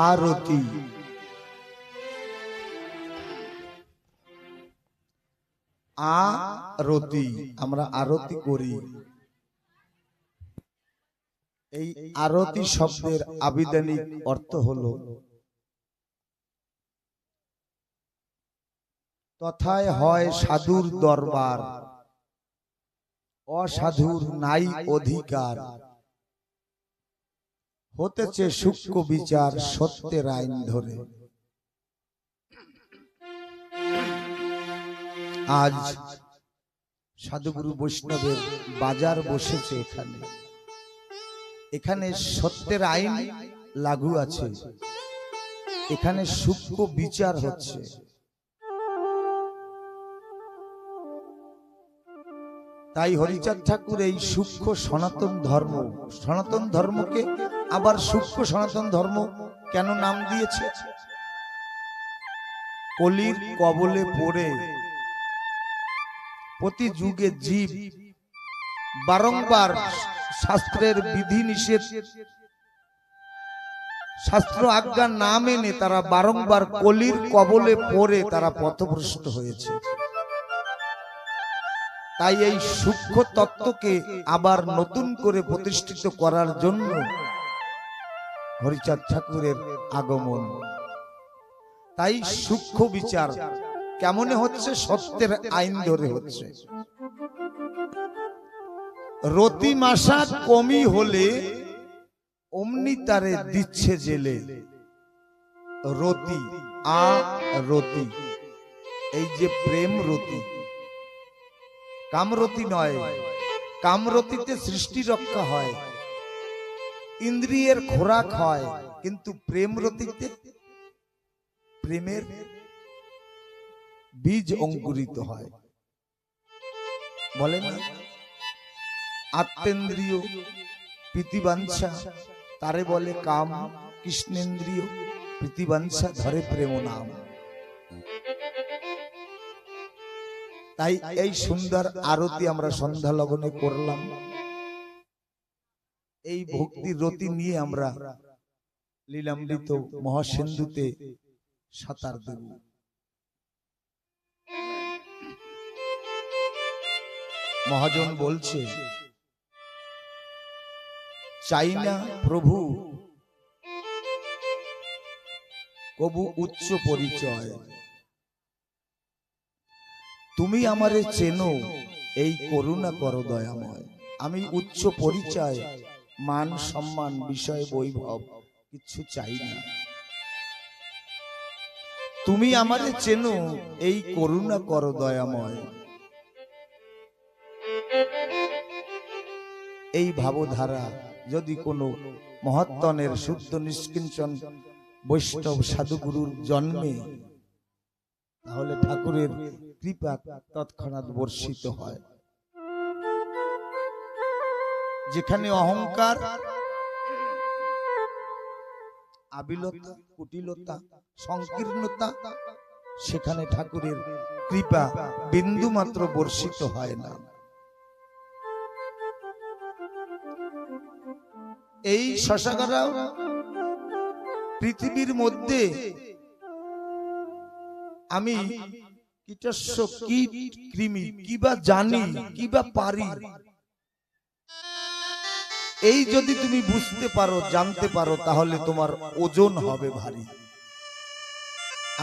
আরতি। আরতি আমরা আরতি করি। এই আরতি শব্দের আবিধানিক অর্থ হলো তথায় হয় সাধুর দরবার, অসাধুর নাই অধিকার, হতেছে সূক্ষ্ম বিচার সত্যের আইন ধরে। আজ সাধুগুরু বৈষ্ণবের বাজার বসেছে। এখানে সত্যের আইন লাগু আছে, এখানে সূক্ষ্ম বিচার হচ্ছে। তাই হরিচাঁদ ঠাকুর এই সূক্ষ্ম সনাতন ধর্মকে আবার সূক্ষ্ম সনাতন ধর্ম কেন নাম দিয়েছে? কলির কবলে পড়ে প্রতি যুগে জীব বারংবার শাস্ত্রের বিধি নিষেধ, শাস্ত্র আজ্ঞা না মেনে তারা বারংবার কলির কবলে পড়ে তারা পথভ্রষ্ট হয়েছে। তাই এই সূক্ষ্ম তত্ত্বকে আবার নতুন করে প্রতিষ্ঠিত করার জন্য হরিচাঁদ ঠাকুরের আগমন। তাই সূক্ষ্ম বিচার কেমনে হচ্ছে? সত্যের আইন ধরে হচ্ছে। রতি মাসা কমি হলে অমনি তারে দিচ্ছে জেলে। রতি রতি, এই যে প্রেম রতি, কামরতি নয়। কামরতিতে সৃষ্টি রক্ষা হয়, ইন্দ্রিয়ের খোরাক হয়, কিন্তু প্রেম রতিতে প্রেমের বীজ অঙ্কুরিত হয়। বলেন আত্মেন্দ্রিয় প্রীতিবাঞ্ছা তারে বলে কাম, কৃষ্ণেন্দ্রিয় প্রীতিবাঞ্ছা ধরে প্রেম নাম। তাই এই সুন্দর আরতি আমরা সন্ধ্যা লগনে করলাম। এই ভক্তির রতি নিয়ে আমরা লীলামৃত মহাসিন্ধুতে সাঁতার দেব। মহাজন বলছে, চাই না প্রভু কবু উচ্চ পরিচয়, তুমি আমারে চেনো এই করুণা করো দয়াময়। আমি উচ্চ পরিচয়, মান সম্মান, বিষয় বৈভব কিছু চাই না। তুমি আমারে চেনো এই করুণা করো দয়াময়। এই ভাবধারা যদি কোনো মহাত্মনের শুদ্ধ নিষ্কিঞ্চন বৈষ্ণব সাধুগুরুর জন্মে, তাহলে ঠাকুরের কৃপা তৎক্ষণাৎ বর্ষিত হয়। যেখানে অহংকার, আবিলতা, কুটিলতা, সংকীর্ণতা, সেখানে ঠাকুরের কৃপা বিন্দু মাত্র বর্ষিত হয় না। এই শশাগারা পৃথিবীর মধ্যে আমি কীটস্য কীট কৃমি কিবা জানি কিবা পারি, এই যদি তুমি বুঝতে পারো, জানতে পারো, তাহলে তোমার ওজন হবে ভারী।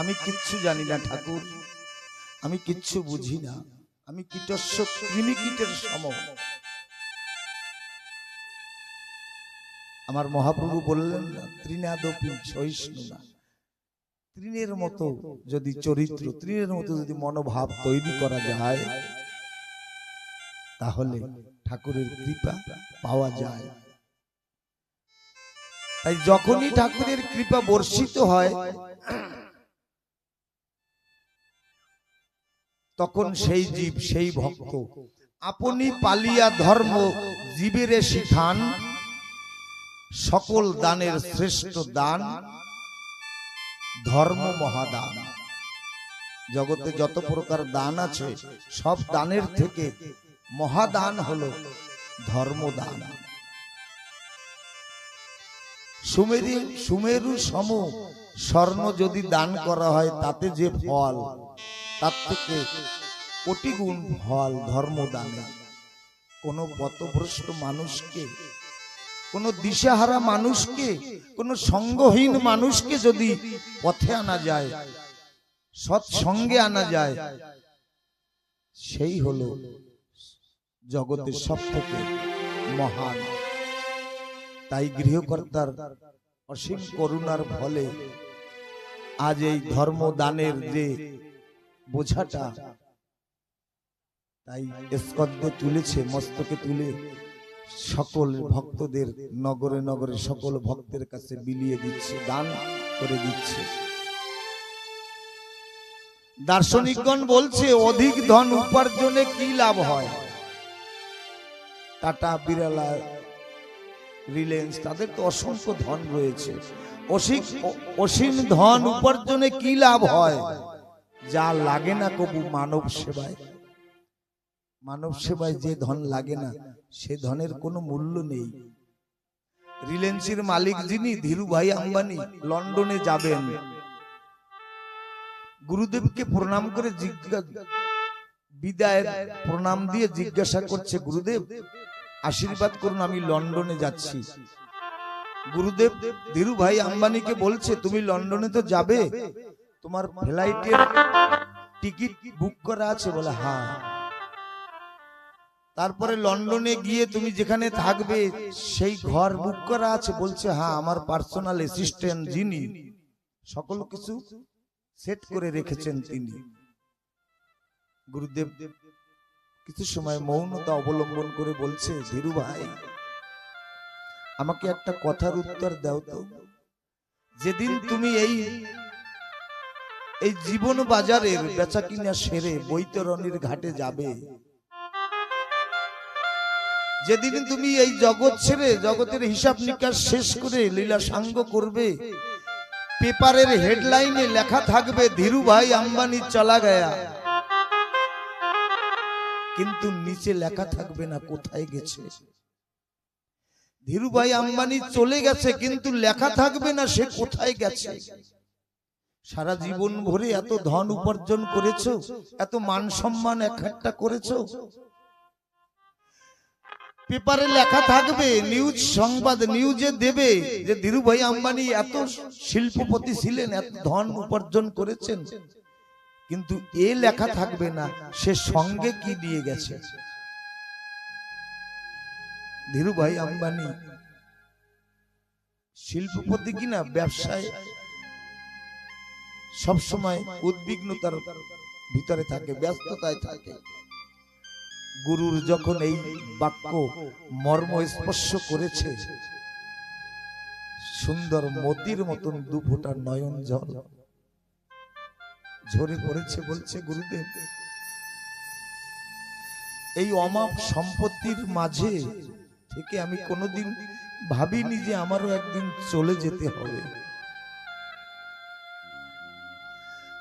আমি কিচ্ছু জানি না ঠাকুর, আমি কিচ্ছু বুঝি না, আমি কীটস্য কৃমি কীটের সম। আমার মহাপ্রভু বললেন না, তৃণাদপি সহিষ্ণু না। তৃণের মতো যদি চরিত্র, তৃণের মতো যদি মনোভাব তৈরি করা যায়, তাহলে ঠাকুরের কৃপা পাওয়া যায়। তাই যখনই ঠাকুরের কৃপা বর্ষিত হয়, তখন সেই জীব, সেই ভক্ত আপনি পালিয়া ধর্ম জীবেরে শিখান, সকল দানের শ্রেষ্ঠ দান ধর্ম মহাদান। জগতে যত প্রকার দান আছে, সব দানের থেকে মহাদান হলো ধর্মদান। সুমেরু সম স্বর্ণ যদি দান করা হয় তাতে যে ফল, তার থেকে কোটি গুণ ফল ধর্মদানে। কোন পথভ্রষ্ট মানুষকে, কোন দিশাহারা মানুষকে, কোন সঙ্গহীন মানুষকে যদি পথে আনা যায়, সৎসঙ্গে আনা যায়, সেই হলো জগতের সব থেকে মহান। তাই গৃহকর্তার অসীম করুণার ফলে আজ এই ধর্মদানের যে বোঝাটা তাই স্কন্ধে তুলেছে, মস্তকে তুলে সকল ভক্তদের নগরে নগরে সকল ভক্তের কাছে বিলিয়ে দিচ্ছে, দান করে দিচ্ছে। দার্শনিকগণ বলছে অধিক ধন উপার্জনে কি লাভ হয়। টাটা, বিড়লা, রিলায়েন্স, তাদের তো অসংখ্য ধন রয়েছে। অসীম ধন উপার্জনে কি লাভ হয়? যা লাগে না কবু মানব সেবায়। মানব সেবায় যে ধন লাগে না সে ধনের কোনো মূল্য নেই। রিলায়েন্সের মালিক যিনি ধীরুভাই আম্বানি লন্ডনে যাবেন, গুরুদেবকে প্রণাম করে বিদায়ের প্রণাম দিয়ে জিজ্ঞাসা করছে, গুরুদেব আশীর্বাদ করুন, আমি লন্ডনে যাচ্ছি। গুরুদেব ধীরুভাই আম্বানিকে বলছে, তুমি লন্ডনে তো যাবে, তোমার ফ্লাইটের টিকিট বুক করা আছে? বলে হ্যাঁ। তারপরে লন্ডনে গিয়ে তুমি যেখানে থাকবে সেই ঘর বুক করা আছে? বলছে হ্যাঁ, আমার পার্সোনাল অ্যাসিস্ট্যান্ট যিনি সকল কিছু সেট করে রেখেছেন তিনি। গুরুদেব কিছু সময় মৌনতা অবলম্বন করে বলছে, ধীরু ভাই আমাকে একটা কথার উত্তর দাও তো। যেদিন তুমি এই জীবন বাজারের বেচা কিনা সেরে বৈতরণীর ঘাটে যাবে, যেদিন তুমি এই জগৎ ছেড়ে জগতের হিসাব নিকাশ শেষ করে লীলা সাঙ্গ করবে, পেপারের হেডলাইনে লেখা থাকবে ধীরুভাই আম্বানি চলা গয়া, কিন্তু নিচে লেখা থাকবে না কোথায় গেছে। ধীরুভাই আম্বানি চলে গেছে কিন্তু লেখা থাকবে না সে কোথায় গেছে। সারা জীবন ভরে এত ধন উপার্জন করেছো, এত মান সম্মান একটা করেছো, পেপারে লেখা থাকবে, নিউজ সংবাদ নিউজে দেবে যে ধীরুভাই আম্বানি এত শিল্পপতি ছিলেন, এত ধন উপার্জন করেছেন, কিন্তু এ লেখা থাকবে না সে সঙ্গে কি নিয়ে গেছে। ধীরুভাই আম্বানি শিল্পপতি কিনা ব্যবসায় সবসময় উদ্বিগ্নতার ভিতরে থাকে, ব্যস্ততায় থাকে। গুরুর যখন এই বাক্য মর্ম স্পর্শ করেছে, সুন্দর মতির মতন দু ফোঁটা নয়ন জল ঝরে পড়েছে। বলছে, গুরুদেব এই অমাপ সম্পত্তির মাঝে থেকে আমি কোনোদিন ভাবিনি যে আমারও একদিন চলে যেতে হবে।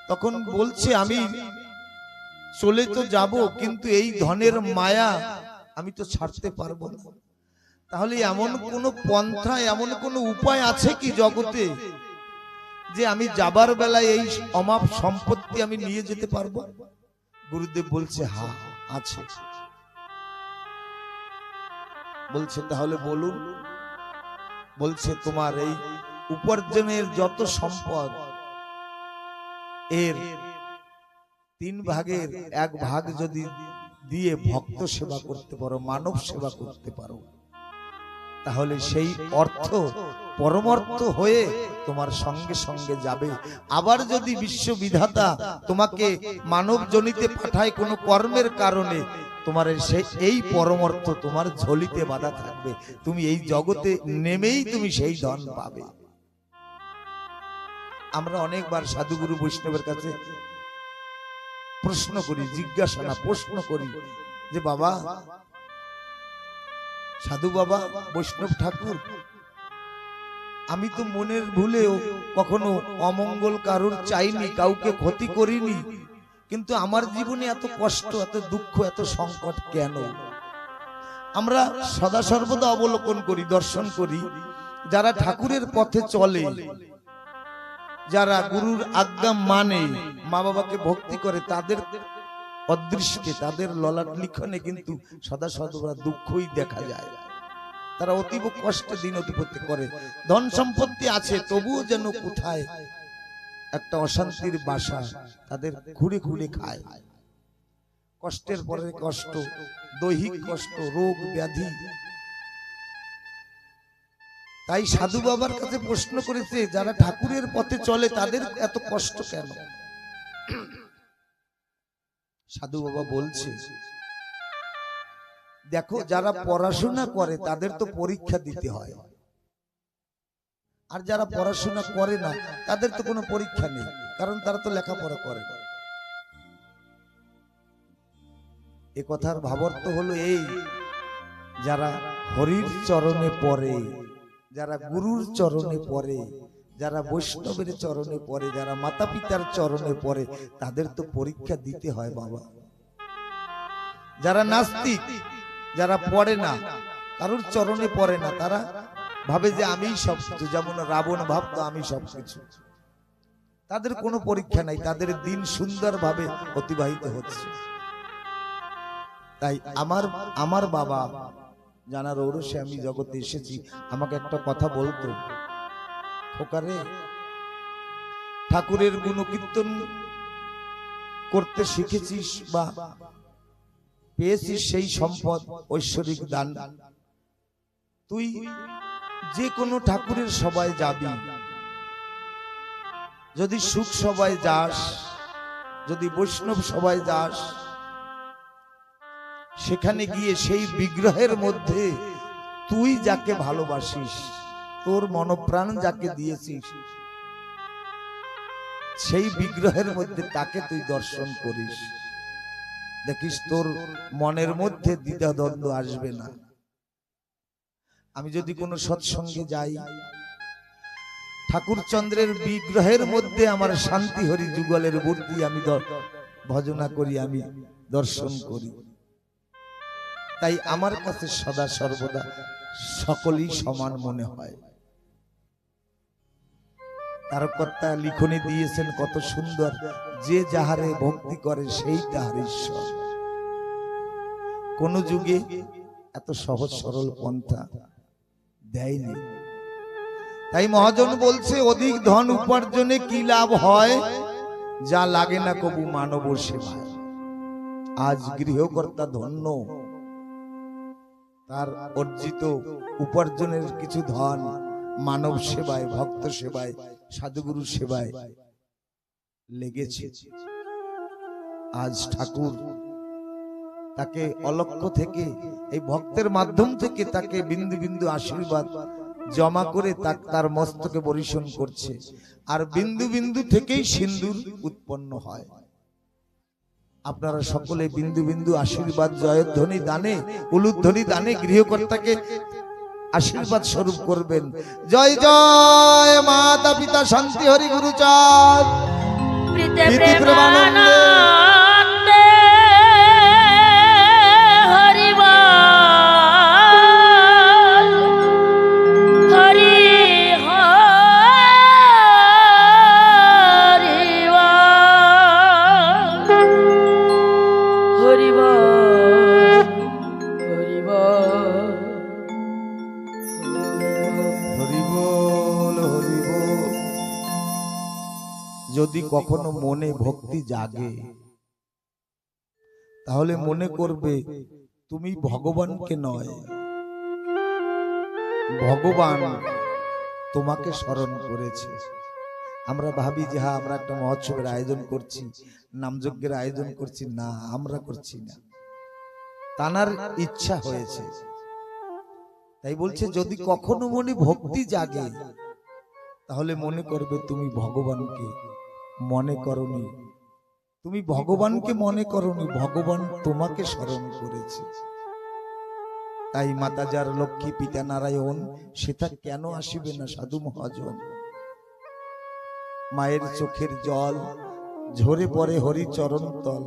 তখন বলছে, আমি চলে তো যাব, কিন্তু এই ধনের মায়া আমি তো ছাড়তে পারবো না। তাহলে এমন কোন পন্থা, এমন কোন উপায় আছে কি জগতে যে আমি যাবার বেলায় এই অমাপ সম্পত্তি আমি নিয়ে যেতে পারবো? গুরুদেব বলছে, হ্যাঁ আছে। বলছে, তাহলে বলুন। বলছে, তোমার এই উপার্জনের যত সম্পদ এর 3 ভাগের 1 ভাগ যদি দিয়ে ভক্ত সেবা করতে পারো, মানব সেবা করতে পারো, তাহলে সেই অর্থ পরমার্থ হয়ে তোমার সঙ্গে সঙ্গে যাবে। আবার যদি বিশ্ববিধাতা তোমাকে মানব জনিতে পাঠায় কোনো কর্মের কারণে, তোমার এই পরমার্থ তোমার ঝলিতে বাধা থাকবে, তুমি এই জগতে নেমেই তুমি সেই ধন পাবে। আমরা অনেকবার সাধুগুরু বৈষ্ণবের কাছে প্রশ্ন করি, জিজ্ঞাসা না প্রশ্ন করি যে বাবা, সাধু বাবা, বৈষ্ণব ঠাকুর, আমি তো মনের ভুলেও কখনো অমঙ্গল কারোর চাইনি, কাউকে ক্ষতি করিনি, কিন্তু আমার জীবনে এত কষ্ট, এত দুঃখ, এত সংকট কেন? আমরা সদা সর্বদা অবলোকন করি, দর্শন করি যারা ঠাকুরের পথে চলে, যারা গুরুর আজ্ঞা মানে, মা বাবাকে ভক্তি করে, তাদের অদৃষ্টে, তাদের ললাট লিখনে কিন্তু সদা সর্বদা দুঃখই দেখা যায়। তারা অতীব কষ্টে দিন অতিবাহিত করে, ধন সম্পত্তি আছে, তবুও যেন কোথায় একটা অশান্তির বাসা তাদের ঘুরে ঘুরে খায়। কষ্টের পরে কষ্ট, দৈহিক কষ্ট, রোগ ব্যাধি। তাই সাধু বাবার কাছে প্রশ্ন করেছে, যারা ঠাকুরের পথে চলে তাদের এত কষ্ট কেন? সাধু বাবা বলছে, দেখো, যারা পড়াশোনা করে তাদের তো পরীক্ষা দিতে হয়, আর যারা পড়াশোনা করে না তাদের তো কোনো পরীক্ষা নেই, কারণ তারা তো লেখাপড়া করে না। এ কথার ভাবার্থ হলো এই, যারা হরির চরণে পড়ে, যারা গুরুর চরণে পড়ে, যারা বৈষ্ণবের চরণে পড়ে, যারা মাতা পিতার চরণে পড়ে, তাদের তো পরীক্ষা দিতে হয় বাবা। যারা নাস্তিক, যারা পড়ে না, কারোর চরণে পড়ে না, তারা ভাবে যে আমি সবকিছু, যেমন রাবণ ভাবতো আমি সবকিছু, তাদের কোনো পরীক্ষা নাই, তাদের দিন সুন্দরভাবে অতিবাহিত হচ্ছে। তাই আমার বাবা জানার ঔরসে আমি জগতে এসেছি, আমাকে একটা কথা বলতো, খোকারে, ঠাকুরের গুণকীর্তন করতে শিখেছিস বা পেয়েছিস সেই সম্পদ, ঐশ্বরিক দান, তুই যে কোনো ঠাকুরের সভায় যাবি, যদি সুখ সভায় যাস, যদি বৈষ্ণব সভায় যাস, সেখানে গিয়ে সেই বিগ্রহের মধ্যে তুই যাকে ভালোবাসিস, তোর মনপ্রাণ যাকে দিয়েছিস, সেই বিগ্রহের মধ্যে তাকে তুই দর্শন করিস, দেখিস তোর মনের মধ্যে দ্বিধাদ্বন্দ্ব আসবে না। আমি যদি কোনো সৎসঙ্গে যাই, ঠাকুর চন্দ্রের বিগ্রহের মধ্যে আমার শান্তি হরি যুগলের মূর্তি আমি ভজনা করি, আমি দর্শন করি, তাই আমার কাছে সদা সর্বদা সকলেই সমান মনে হয়। তারকর্তা লিখনে দিয়েছেন কত সুন্দর, যে যাহারে ভক্তি করে সেই তাহার ঈশ্বর। কোন যুগে এত সহজ সরল পন্থা দেয়নি। তাই মহাজন বলছে, অধিক ধন উপার্জনে কি লাভ হয়, যা লাগে না কবু মানব সেবায়। আজ গৃহকর্তা ধন্য, তার অর্জিত উপার্জনের কিছু ধন মানব সেবায়, ভক্ত সেবায়, সাধুগুরু সেবায় লেগেছে। আজ ঠাকুর তাকে অলক্ষ্য থেকে, এই ভক্তের মাধ্যম থেকে তাকে বিন্দু বিন্দু আশীর্বাদ জমা করে তার মস্তকে বরিশন করছে, আর বিন্দু বিন্দু থেকেই সিন্দুর উৎপন্ন হয়। আপনারা সকলে বিন্দু বিন্দু আশীর্বাদ জয়ধ্বনি দানে, উলুধ্বনি দানে গৃহকর্তাকে আশীর্বাদ স্বরূপ করবেন। জয় জয় মাতা পিতা শান্তি হরি গুরুচাঁদ প্রীতি প্রেমানন্দে। যদি কখনো মনে ভক্তি জাগে, তাহলে মনে করবে তুমি ভগবানকে নয়, ভগবান তোমাকে স্মরণ করেছে। আমরা ভাবি যে হ্যাঁ, আমরা একটা মহোৎসবের আয়োজন করছি, নামযজ্ঞের আয়োজন করছি, না, আমরা করছি না, তানার ইচ্ছা হয়েছে। তাই বলছে, যদি কখনো মনে ভক্তি জাগে, তাহলে মনে করবে তুমি ভগবানকে মনে করনি, তুমি ভগবানকে মনে করনি, ভগবান তোমাকে স্মরণ করেছে। তাই মাতা যার লক্ষ্মী, পিতা নারায়ণ, সেটা কেন আসিবে না সাধু মহাজন? মায়ের চোখের জল ঝরে পড়ে হরি চরণ তল।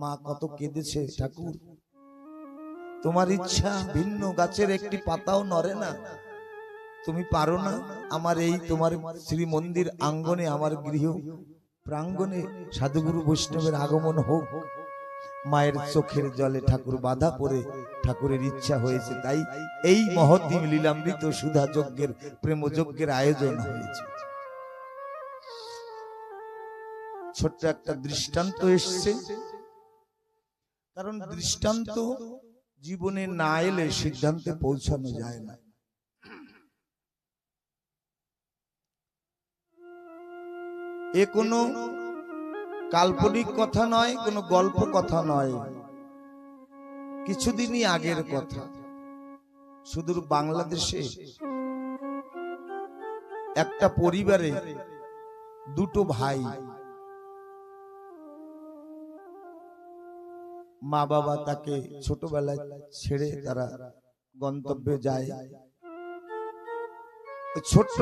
মা কত কেঁদেছে, ঠাকুর তোমার ইচ্ছা ভিন্ন, গাছের একটি পাতাও নড়ে না, তুমি পারো না আমার এই তোমার শ্রী মন্দির আঙ্গনে, আমার গৃহ প্রাঙ্গণে সাধুগুরু বৈষ্ণবের আগমন হোক। মায়ের চোখের জলে ঠাকুর বাধা পড়ে ঠাকুরের ইচ্ছা হয়েছে, তাই এই মহতি লীলামৃত সুধা যজ্ঞের প্রেম যজ্ঞের আয়োজন হয়েছে। ছোট্ট একটা দৃষ্টান্ত এসছে, কারণ দৃষ্টান্ত জীবনে না এলে সিদ্ধান্তে পৌঁছানো যায় না। এ কোনো কাল্পনিক কথা নয়, কোনো গল্প কথা নয়, কিছুদিনই আগের কথা। সুদূর বাংলাদেশে একটা পরিবারে দুটো ভাই, মা বাবা তাকে ছোটবেলায় ছেড়ে তারা গন্তব্যে যায়। ছোট্ট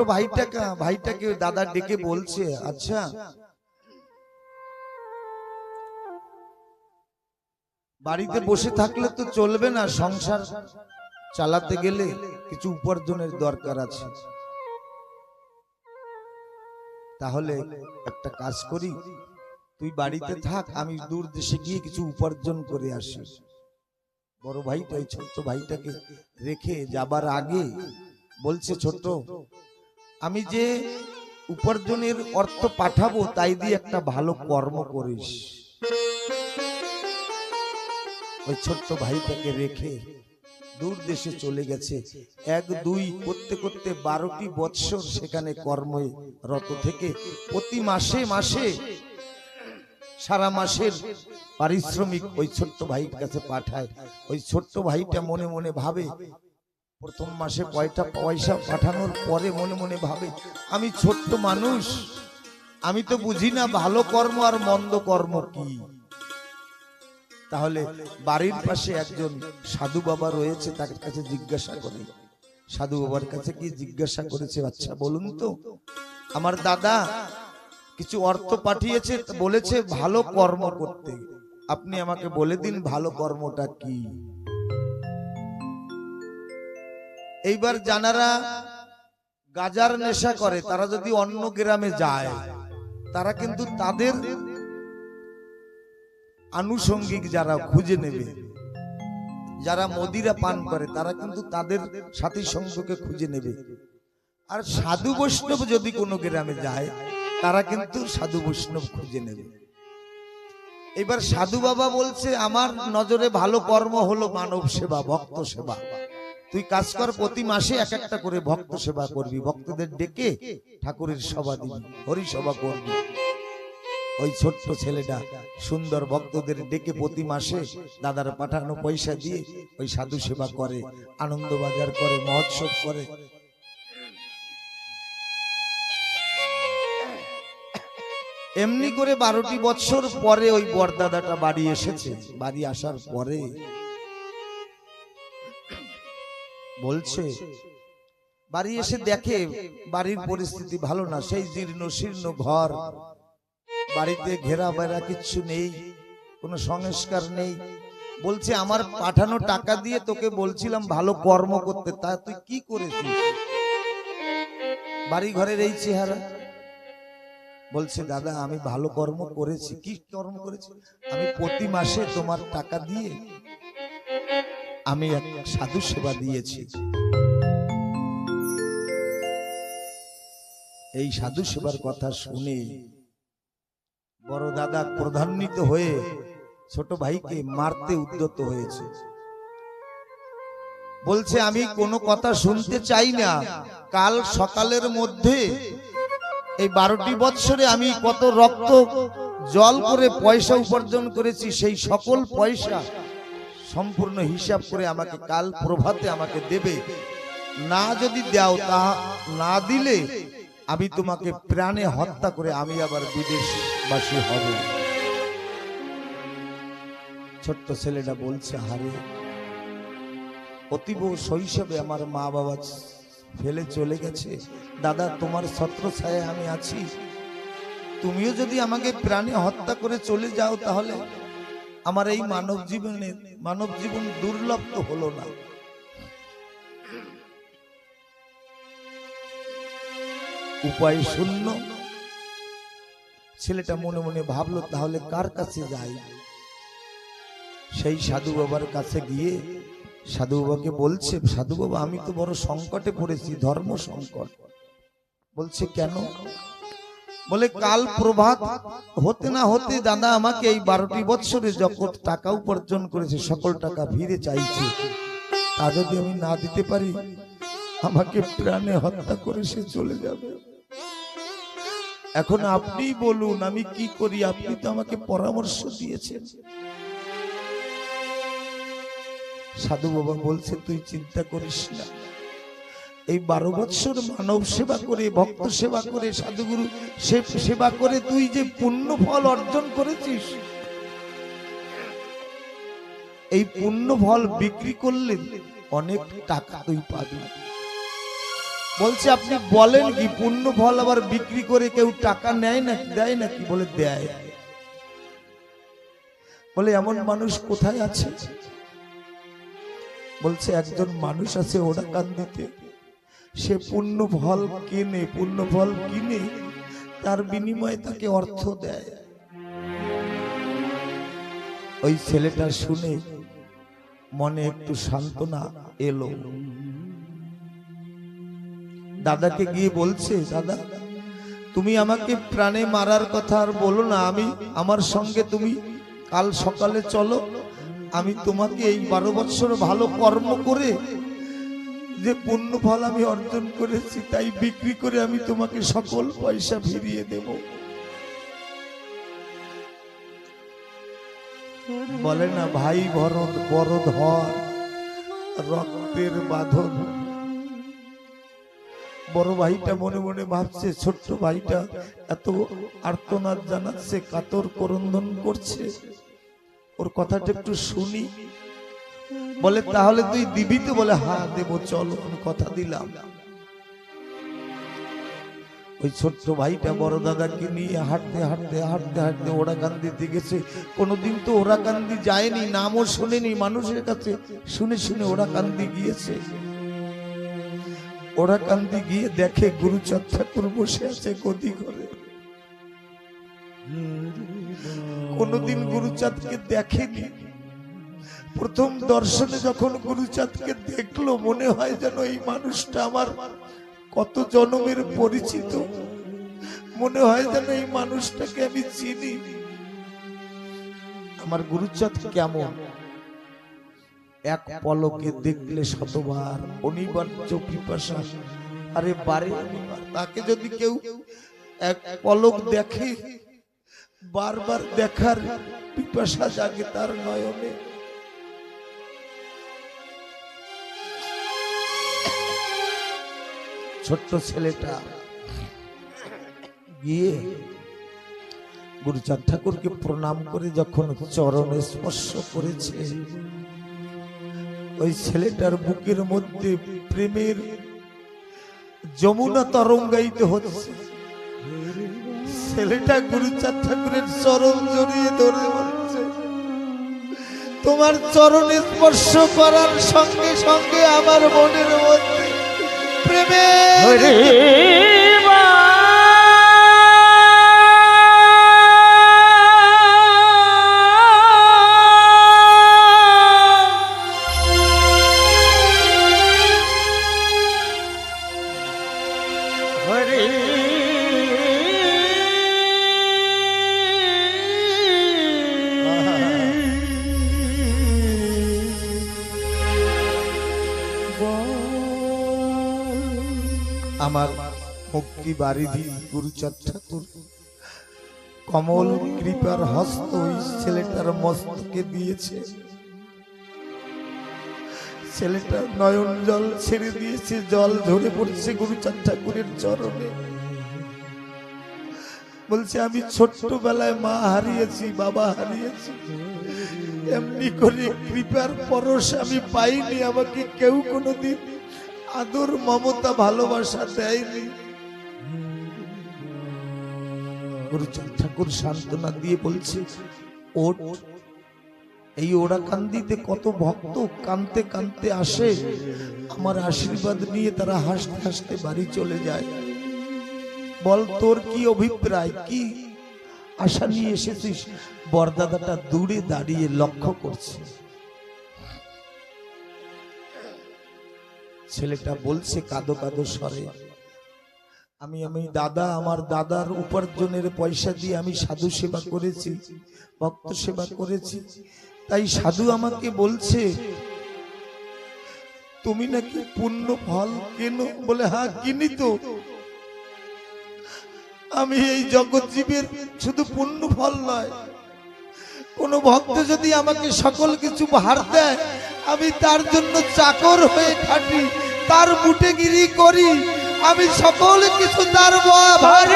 ভাইটাকে দাদা ডেকে বলছে, আচ্ছা বাড়িতে বসে থাকলে তো চলবে না, সংসার চালাতে গেলে কিছু উপার্জনের দরকার আছে, তাহলে একটা কাজ করি, তুই বাড়িতে থাক, আমি দূর দেশে গিয়ে কিছু উপার্জন করে আসি। বড় ভাইটা এই ছোট্ট ভাইটাকে রেখে যাবার আগে বলছে, ছোট, আমি যে উপার্জনের অর্থ পাঠাবো তাই দিয়ে একটা ভালো কর্ম করিস। ওই ছোট্ট ভাইটাকে রেখে দূর দেশে চলে গেছে। 1-2 করতে করতে 12টি বৎসর সেখানে কর্মে রত থেকে প্রতি মাসে মাসে সারা মাসের পারিশ্রমিক ওই ছোট্ট ভাইয়ের কাছে পাঠায়। ওই ছোট্ট ভাইটা মনে মনে ভাবে, প্রথম মাসে কয়টা পয়সা পাঠানোর পরে মনে মনে ভাবে, আমি ছোট্ট মানুষ, আমি তো বুঝি না ভালো কর্ম আর মন্দ কর্ম কি। তাহলে বাড়ির পাশে একজন সাধু বাবা রয়েছে, তার কাছে জিজ্ঞাসা করে। সাধু বাবার কাছে কি জিজ্ঞাসা করেছে, আচ্ছা বলুন তো, আমার দাদা কিছু অর্থ পাঠিয়েছে, বলেছে ভালো কর্ম করতে, আপনি আমাকে বলে দিন ভালো কর্মটা কি। এইবার যারা গাজার নেশা করে তারা যদি অন্য গ্রামে যায়, তারা কিন্তু তাদের আনুষঙ্গিক যারা খুঁজে নেবে, যারা মদিরা পান করে তারা কিন্তু তাদের সাথী সঙ্গকে খুঁজে নেবে। আর সাধু বৈষ্ণব যদি কোনো গ্রামে যায়, তারা কিন্তু সাধু বৈষ্ণব খুঁজে নেবে। এবার সাধু বাবা বলছে, আমার নজরে ভালো কর্ম হলো মানব সেবা, ভক্ত সেবা। তুই কাজ কর, প্রতি মাসে এক একটা করে ভক্ত সেবা করবি, ভক্তদের ডেকে ঠাকুরের সভা দিবি, হরি সভা করবি। ওই ছোট্ট ছেলেটা সুন্দর ভক্তদের ডেকে প্রতি মাসে দাদার পাঠানো পয়সা দিয়ে ওই সাধু সেবা করে, আনন্দ বাজার করে, মহোৎসব করে। এমনি করে 12টি বছর পরে ওই বরদাদাটা বাড়ি এসেছে। বাড়ি আসার পরে বলছে, বাড়ি এসে দেখে বাড়ির পরিস্থিতি ভালো না, সেই জীর্ণ শীর্ণ ঘর, বাড়িতে ঘেরা বেড়া কিচ্ছু নেই, কোনো সংস্কার নেই। বলছে, আমার পাঠানো টাকা দিয়ে তোকে বলছিলাম ভালো কর্ম করতে, তা তুই কি করেছিস? বাড়ি ঘরের এই চেহারা। বলছে, দাদা আমি ভালো কর্ম করেছি। কি কর্ম করেছি? আমি প্রতি মাসে তোমার টাকা দিয়ে আমি এক সাধু সেবা দিয়েছি। এই সাধু সেবার কথা শুনে বড় দাদা ক্রোধান্বিত হয়ে ছোট ভাইকে মারতে উদ্যত হয়েছে। বলছে, আমি কোনো কথা শুনতে চাই না, কাল সকালের মধ্যে এই 12টি বৎসরে আমি কত রক্ত জল করে পয়সা উপার্জন করেছি, সেই সকল পয়সা সম্পূর্ণ হিসাব করে আমাকে কাল প্রভাতে আমাকে দেবে। না যদি দাও, তা না দিলে আমি তোমাকে প্রাণে হত্যা করে আমি আবার বিদেশবাসী হব। ছোট্ট ছেলেটা বলছে, হারে অতীব শৈশবে আমার মা বাবা ফেলে চলে গেছে, দাদা তোমার ছত্রছায়ায় আমি আছি, তুমিও যদি আমাকে প্রাণে হত্যা করে চলে যাও, তাহলে আমার এই মানব জীবন দুর্লভ তো হলো না। উপায় শূন্য। ছেলেটা মনে মনে ভাবলো তাহলে কার কাছে যাই। সেই সাধু বাবার কাছে গিয়ে সাধু বাবাকে বলছে, সাধু বাবা আমি তো বড় সংকটে পড়েছি, ধর্ম সংকট। বলছে কেন? বলে কাল প্রভাত হতে না হতে দাদা আমাকে এই 12টি বৎসরে যত টাকা উপার্জন করেছে সকল টাকা ফিরে চাইছে, তা যদি আমি না দিতে পারি আমাকে প্রাণে হত্যা করে সে চলে যাবে। এখন আপনি বলুন আমি কি করি? আপনি তো আমাকে পরামর্শ দিয়েছেন। সাধু বাবা বলছে তুই চিন্তা করিস না, এই 12 বৎসর মানব সেবা করে, ভক্ত সেবা করে, সাধুগুরু সেবা করে তুই যে পুণ্য ফল অর্জন করেছিস, এই পুণ্য ফল বিক্রি করলে অনেক টাকা তুই পাবি। বলছে আপনি বলেন কি, পুণ্য ফল আবার বিক্রি করে কেউ টাকা নেয় না, দেয় নাকি? বলে দেয়। বলে এমন মানুষ কোথায় আছে? বলছে একজন মানুষ আছে ওরাকান্দিতে, সে পুণ্য ফল কিনে তার বিনিময়ে তাকে অর্থ দেয়। ওই ছেলেটা শুনে মনে একটু সান্ত্বনা এলো। দাদাকে গিয়ে বলছে, দাদা তুমি আমাকে প্রাণে মারার কথা আর বলো না, আমার সঙ্গে তুমি কাল সকালে চলো, আমি তোমাকে এই 12 বৎসর ভালো কর্ম করে যে পুণ্য ফল আমি অর্জন করেছি তাই বিক্রি করে আমি তোমাকে সকল পয়সা ফিরিয়ে দেব। বলে না ভাই ভরণ বড় ধর, রক্তের বাঁধন। বড় ভাইটা মনে মনে ভাবছে ছোট্ট ভাইটা এত আর্তনাদ জানাচ্ছে, কাতর ক্রন্দন করছে, ওর কথাটা একটু শুনি। বলে তাহলে তুই দিবি তো? বলে হ্যাঁ দেবো, চলো আমি কথা দিলাম। ওই ছোট্ট ভাইটা বড় দাদাকে নিয়ে হাঁটতে হাঁটতে হাঁটতে হাঁটতে ওরাকান্দিতে গেছে। কোনোদিন তো ওরাকান্দি যায়নি, নামও শোনেনি, মানুষের কাছে শুনে শুনে ওরাকান্দি গিয়েছে। ওরাকান্দি গিয়ে দেখে গুরুচাঁদ ঠাকুর বসে আছে গদি ঘরে। কোনোদিন গুরুচাঁদকে দেখেনি, প্রথম দর্শনে যখন গুরুচাঁদকে দেখলো মনে হয় যেন এই মানুষটা আমার কত জন্মের পরিচিত, মনে হয় যেন এই মানুষটাকে আমি চিনি। আমার গুরুচাঁদ কেমন? এক পলকে দেখলে শতবার অনিবার্য পিপাসা। আরে বারে তাকে যদি কেউ এক পলক দেখে বারবার দেখার পিপাসা জাগে তার নয়নে। ছোট্ট ছেলেটা গিয়ে গুরুচাঁদ ঠাকুরকে প্রণাম করে যখন চরণে স্পর্শ করেছে, ওই ছেলেটার বুকের মধ্যে প্রেমের যমুনা তরঙ্গায়িত হচ্ছে। ছেলেটা গুরুচাঁদ ঠাকুরের চরণ জড়িয়ে ধরে বলছে, তোমার চরণ স্পর্শ করার সঙ্গে সঙ্গে আমার মনের মধ্যে প্রেমের আমার মুক্তি বারিধি গুরুচাঁদ ঠাকুর কমল কৃপার হস্ত ওই ছেলেটার মস্তকে দিয়েছে। ছেলেটা নয়ন জল ছেড়ে দিয়েছে, জল ঝরে পড়ছে গুরুচাঁদ ঠাকুরের চরণে। বলছে আমি ছোট্টবেলায় মা হারিয়েছি, বাবা হারিয়েছি, এমনি করে কৃপার পরশ আমি পাইনি, আমাকে কেউ কোনোদিন আদর মমতা ভালোবাসা দেয়নি। গুরুচাঁদ ঠাকুর সান্ত্বনা দিয়ে বলছে, ওঠ, এই ওরাকান্দিতে কত ভক্ত কাঁদতে কাঁদতে আসে, আমার আশীর্বাদ নিয়ে তারা হাসতে হাসতে বাড়ি চলে যায়। বল তোর কি অভিপ্রায়, কি আশা নিয়ে এসেছিস? বরদাদাটা দূরে দাঁড়িয়ে লক্ষ্য করছে। ছেলেটা বলছে কাঁদো কাঁদো স্বরে, আমি দাদা, আমার দাদার উপার্জনের পয়সা দিয়ে আমি সাধু সেবা করেছি, ভক্ত সেবা করেছি, তাই সাধু আমাকে বলছে তুমি নাকি পুণ্য ফল কেনো? বলে হ্যাঁ কিনি তো। আমি এই জগৎ জীবের শুধু পুণ্য ফল নয়, কোন ভক্ত যদি আমাকে সকল কিছু ভার দেয়, আমি তার জন্য চাকর হয়ে খাটি, তার মুটেগিরি করি, আমি সকল কিছু তার ভার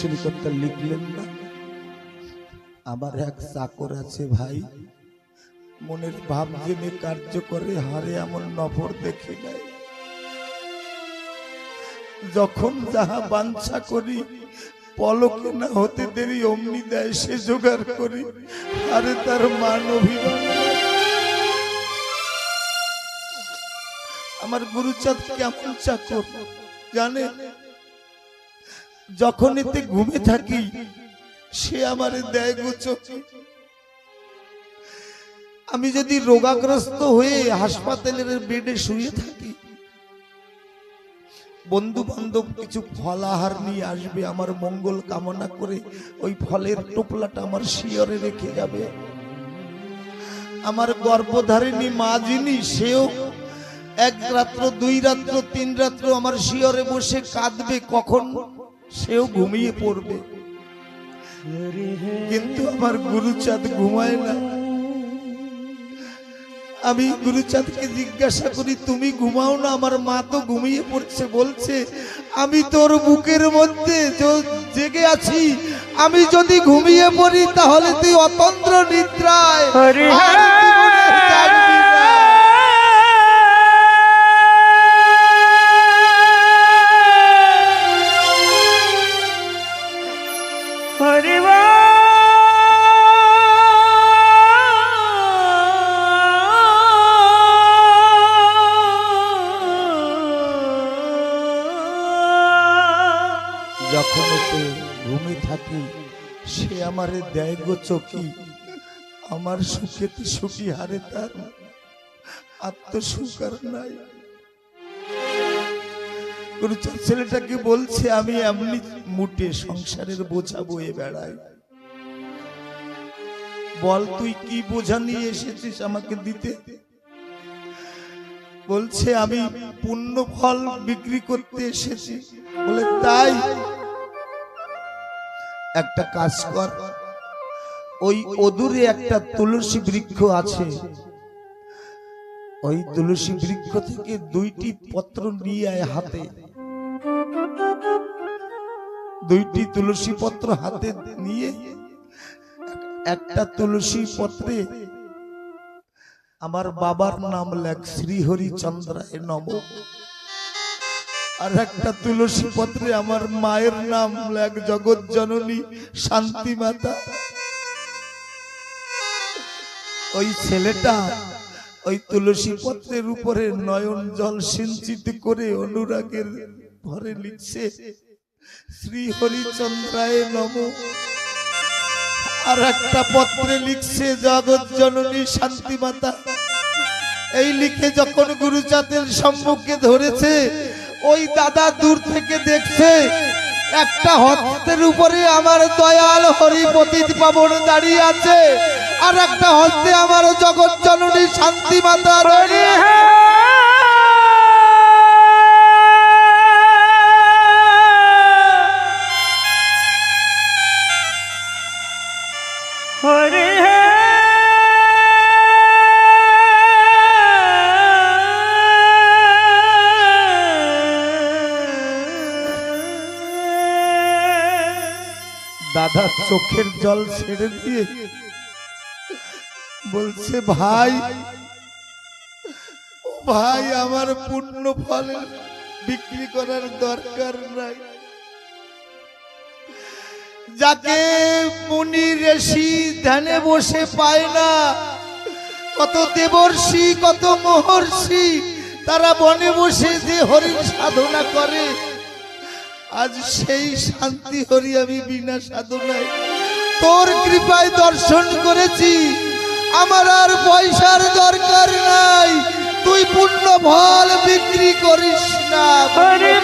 শ্রীকর্তা লিখলেন না, আমার এক চাকর আছে ভাই, মনের ভাব জেনে কার্য করে, হারে এমন নফর দেখি নাই। যখন যাহা বাঞ্ছা করি, পলকে না হতে দেরি অমনি দেয় সে জোগাড় করি, আরে তার মান অভিমান। আমার গুরুচাঁদ কেমন চাকর জানে? যখন এতে ঘুমে থাকি সে আমারে দেয় গোচক। আমি যদি রোগাগ্রস্ত হয়ে হাসপাতালের বেডে শুয়ে থাকি, বন্ধু বান্ধব কিছু ফল আহার নিয়ে আসবে আমার মঙ্গল কামনা করে, ওই ফলের টোপলাটা আমার শিয়রে রেখে যাবে। আমার গর্ভধারিণী মা যিনি, সেও এক রাত্র, দুই রাত্র, তিন রাত্র আমার শিয়রে বসে কাঁদবে, কখন সেও ঘুমিয়ে পড়বে। কিন্তু আমার গুরুচাঁদ ঘুমায় না। আমি গুরুচাঁদকে জিজ্ঞাসা করি, তুমি ঘুমাও না? আমার মা তো ঘুমিয়ে পড়ছে। বলছে, আমি তোর বুকের মধ্যে জেগে আছি, আমি যদি ঘুমিয়ে পড়ি তাহলে তুই অতন্দ্র নিদ্রায়, যখন এতে ঘুমে থাকি সে আমারে দেয় গো চকি, আমার সুখেতে সুখী, হারে তার আত্মসুখ আর নাই। গুরুচাঁদ ছেলেটাকে বলছে, আমি এমনি মুটে সংসারের বোঝা বয়ে বেড়াই। বল তুই কি বোঝা নিয়ে এসেছিস আমাকে দিতে? বলছে, আমি পুণ্য ফল বিক্রি করতে এসেছি। বলে তাই? একটা কাজ কর, ওই অদূরে একটা তুলসী বৃক্ষ আছে, ওই তুলসী বৃক্ষ থেকে দুইটি পত্র নিয়ে আয় হাতে। দুইটি তুলসী পত্র হাতে নিয়ে একটা তুলসী পত্রে আমার বাবার নাম লেখ, শ্রীহরিচন্দ্রায় নমঃ। আর একটা তুলসী পত্রে আমার মায়ের নাম লেখ, জগৎ জননী শান্তি মাতা। ওই ছেলেটা ওই তুলসী পত্রের উপরে নয়ন জল সিঞ্চিত করে অনুরাগের ভরে লিখছে, শ্রী হরিচন্দ্রায় নমঃ। আর একটা পত্রে লিখছে, জগৎ জননী শান্তি মাতা। এই লিখে যখন গুরুচাঁদের সম্মুখে ধরেছে, ওই দাদা দূর থেকে দেখছে একটা হস্তের উপরে আমার দয়াল হরি পতিত পাবন দাঁড়িয়ে আছে, আর একটা হস্তে আমার জগৎ জননী শান্তি মাতা দাঁড়িয়ে। হরে দাদা চোখের জল ছেড়ে দিয়ে বলছে, ভাই ও ভাই, আমার পূর্ণ ফলে বিক্রি করার দরকার নাই। যাকে মুনি ঋষি ধ্যানে বসে পায় না, কত দেবর্ষি কত মহর্ষি তারা বনে বসে যে হরির সাধনা করে, আজ সেই শান্তি হরি আমি বিনা সাধনায় তোর কৃপায় দর্শন করেছি। আমার আর পয়সার দরকার নাই, তুই পূর্ণ ফল বিক্রি করিস না। হরে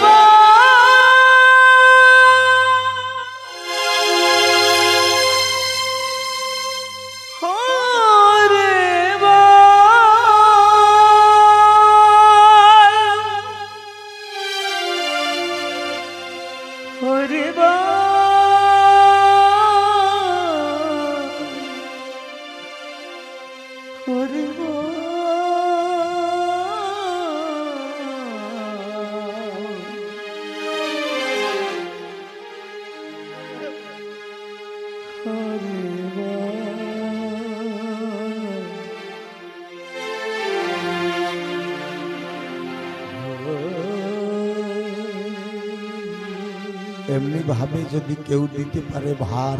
এমনি ভাবে যদি কেউ দিতে পারে ভার,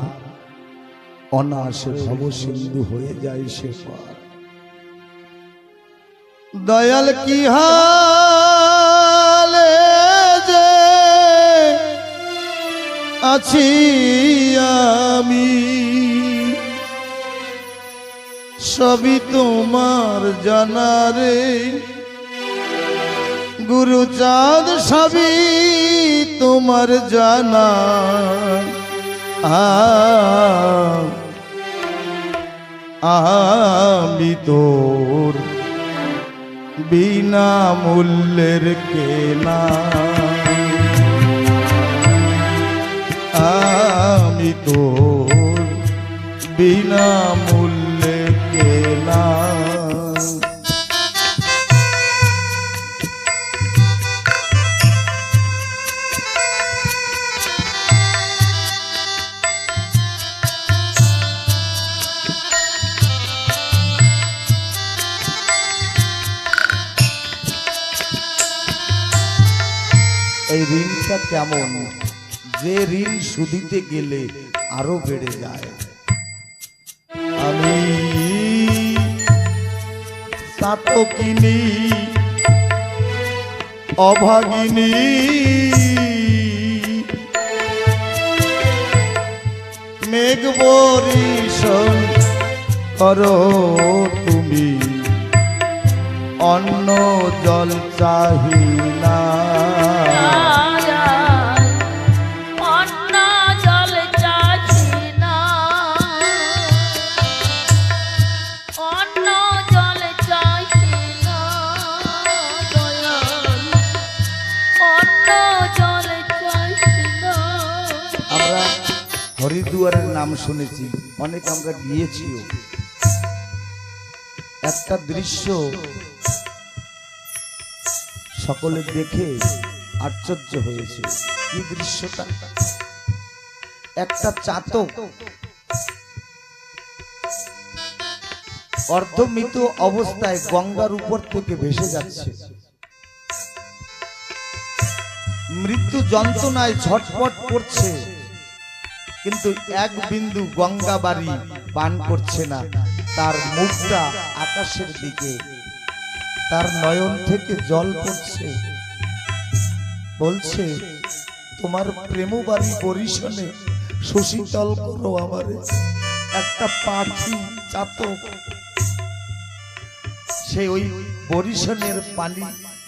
অনায়াসে ভব সিন্ধু হয়ে যায় সে পার। দয়াল কি হালে যে আছি আমি, সবই তোমার জানা রে গুরুচাঁদ, সবই তোমার জানা। আমি তোর বিনা মূল্যের কেনা, আমি তোর বিনা মূল্যে কেনা। এই ঋণটা কেমন, যে ঋণ শুধিতে গেলে আরো বেড়ে যায়। আমি সাতকিনী অভাগিনী, মেঘ বর্ষণ করো তুমি, অন্ন জল চাহি না। অন্ন জল চাহি না, অন্ন জল চাহি না, অন্ন জল চাহি না। আমরা হরিদুয়ারের নাম শুনেছি, অনেক আমরা গিয়েছিও। একটা দৃশ্য সকলে দেখে আশ্চর্য হয়েছে। কি দৃশ্যটা? একটা চাতক অর্ধমৃত অবস্থায় গঙ্গার উপর থেকে ভেসে যাচ্ছে। মৃত্যু যন্ত্রণায় ছটফট করছে, কিন্তু এক বিন্দু গঙ্গা বাড়ি পান করছে না। তার মুখটা আকাশের দিকে, তার নয়ন থেকে জল পড়ছে। বলছে, তোমার প্রেম বাড়ি বরিশনে সুশীতল করো আমারে। একটা পাখি চাতক, সে ওই বরিশনের পানি